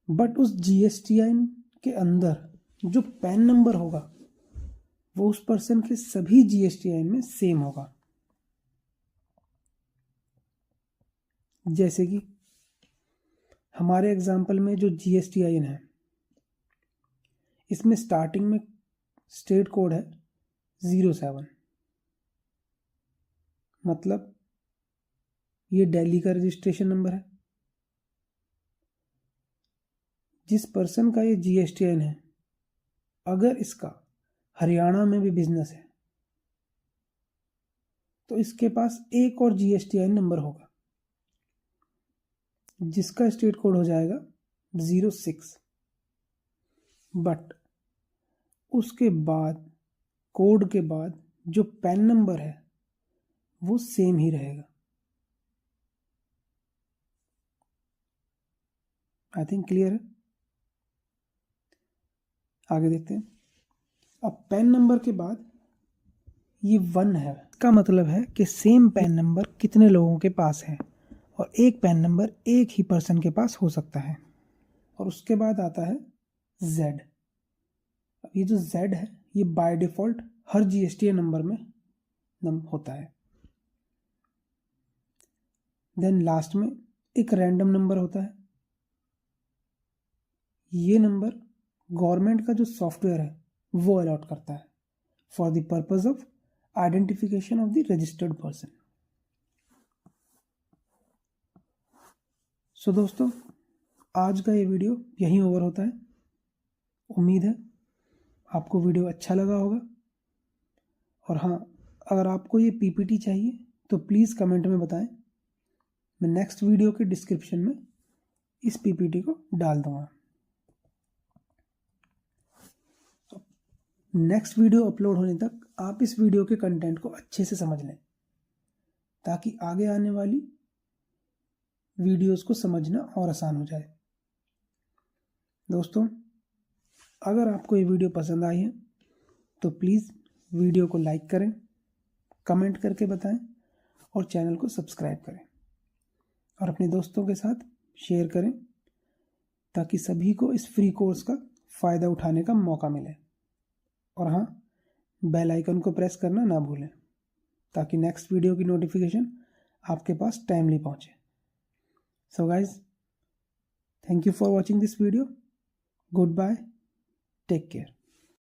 बट उस जीएसटीआईएन के अंदर जो पैन नंबर होगा वो उस पर्सन के सभी जीएसटीआईएन में सेम होगा। जैसे कि हमारे एग्जाम्पल में जो जीएसटीआईएन है, इसमें स्टार्टिंग में स्टेट कोड है 07, मतलब ये दिल्ली का रजिस्ट्रेशन नंबर है। जिस पर्सन का ये जीएसटीआईएन है, अगर इसका हरियाणा में भी बिजनेस है तो इसके पास एक और जीएसटीआईएन नंबर होगा, जिसका स्टेट कोड हो जाएगा 06। बट उसके बाद कोड के बाद जो पैन नंबर है वो सेम ही रहेगा। आई थिंक क्लियर है। आगे देखते हैं। अब पैन नंबर के बाद ये 1 है, इसका मतलब है कि सेम पैन नंबर कितने लोगों के पास है, और एक पैन नंबर एक ही पर्सन के पास हो सकता है। और उसके बाद आता है Z। अब ये जो Z है ये by default her GSTN number में होता है। देन लास्ट में एक रैंडम नंबर होता है। ये नंबर गवर्नमेंट का जो सॉफ्टवेयर है वो अलॉट करता है for the purpose of identification of the registered person. So दोस्तों, आज का ये वीडियो यहीं ओवर होता है। उम्मीद है आपको वीडियो अच्छा लगा होगा। और हाँ, अगर आपको ये PPT चाहिए तो प्लीज़ कमेंट में बताएं। मैं नेक्स्ट वीडियो के डिस्क्रिप्शन में इस PPT को डाल दूँगा। नेक्स्ट वीडियो अपलोड होने तक आप इस वीडियो के कंटेंट को अच्छे से समझ लें, ताकि आगे आने वाली वीडियोस को समझना और आसान हो जाए। दोस्तों, अगर आपको ये वीडियो पसंद आई है तो प्लीज़ वीडियो को लाइक करें, कमेंट करके बताएं और चैनल को सब्सक्राइब करें और अपने दोस्तों के साथ शेयर करें, ताकि सभी को इस फ्री कोर्स का फ़ायदा उठाने का मौका मिले। और हाँ, बेल आइकन को प्रेस करना ना भूलें, ताकि नेक्स्ट वीडियो की नोटिफिकेशन आपके पास टाइमली पहुँचे। So guys, thank you for watching this video. Goodbye. Take care.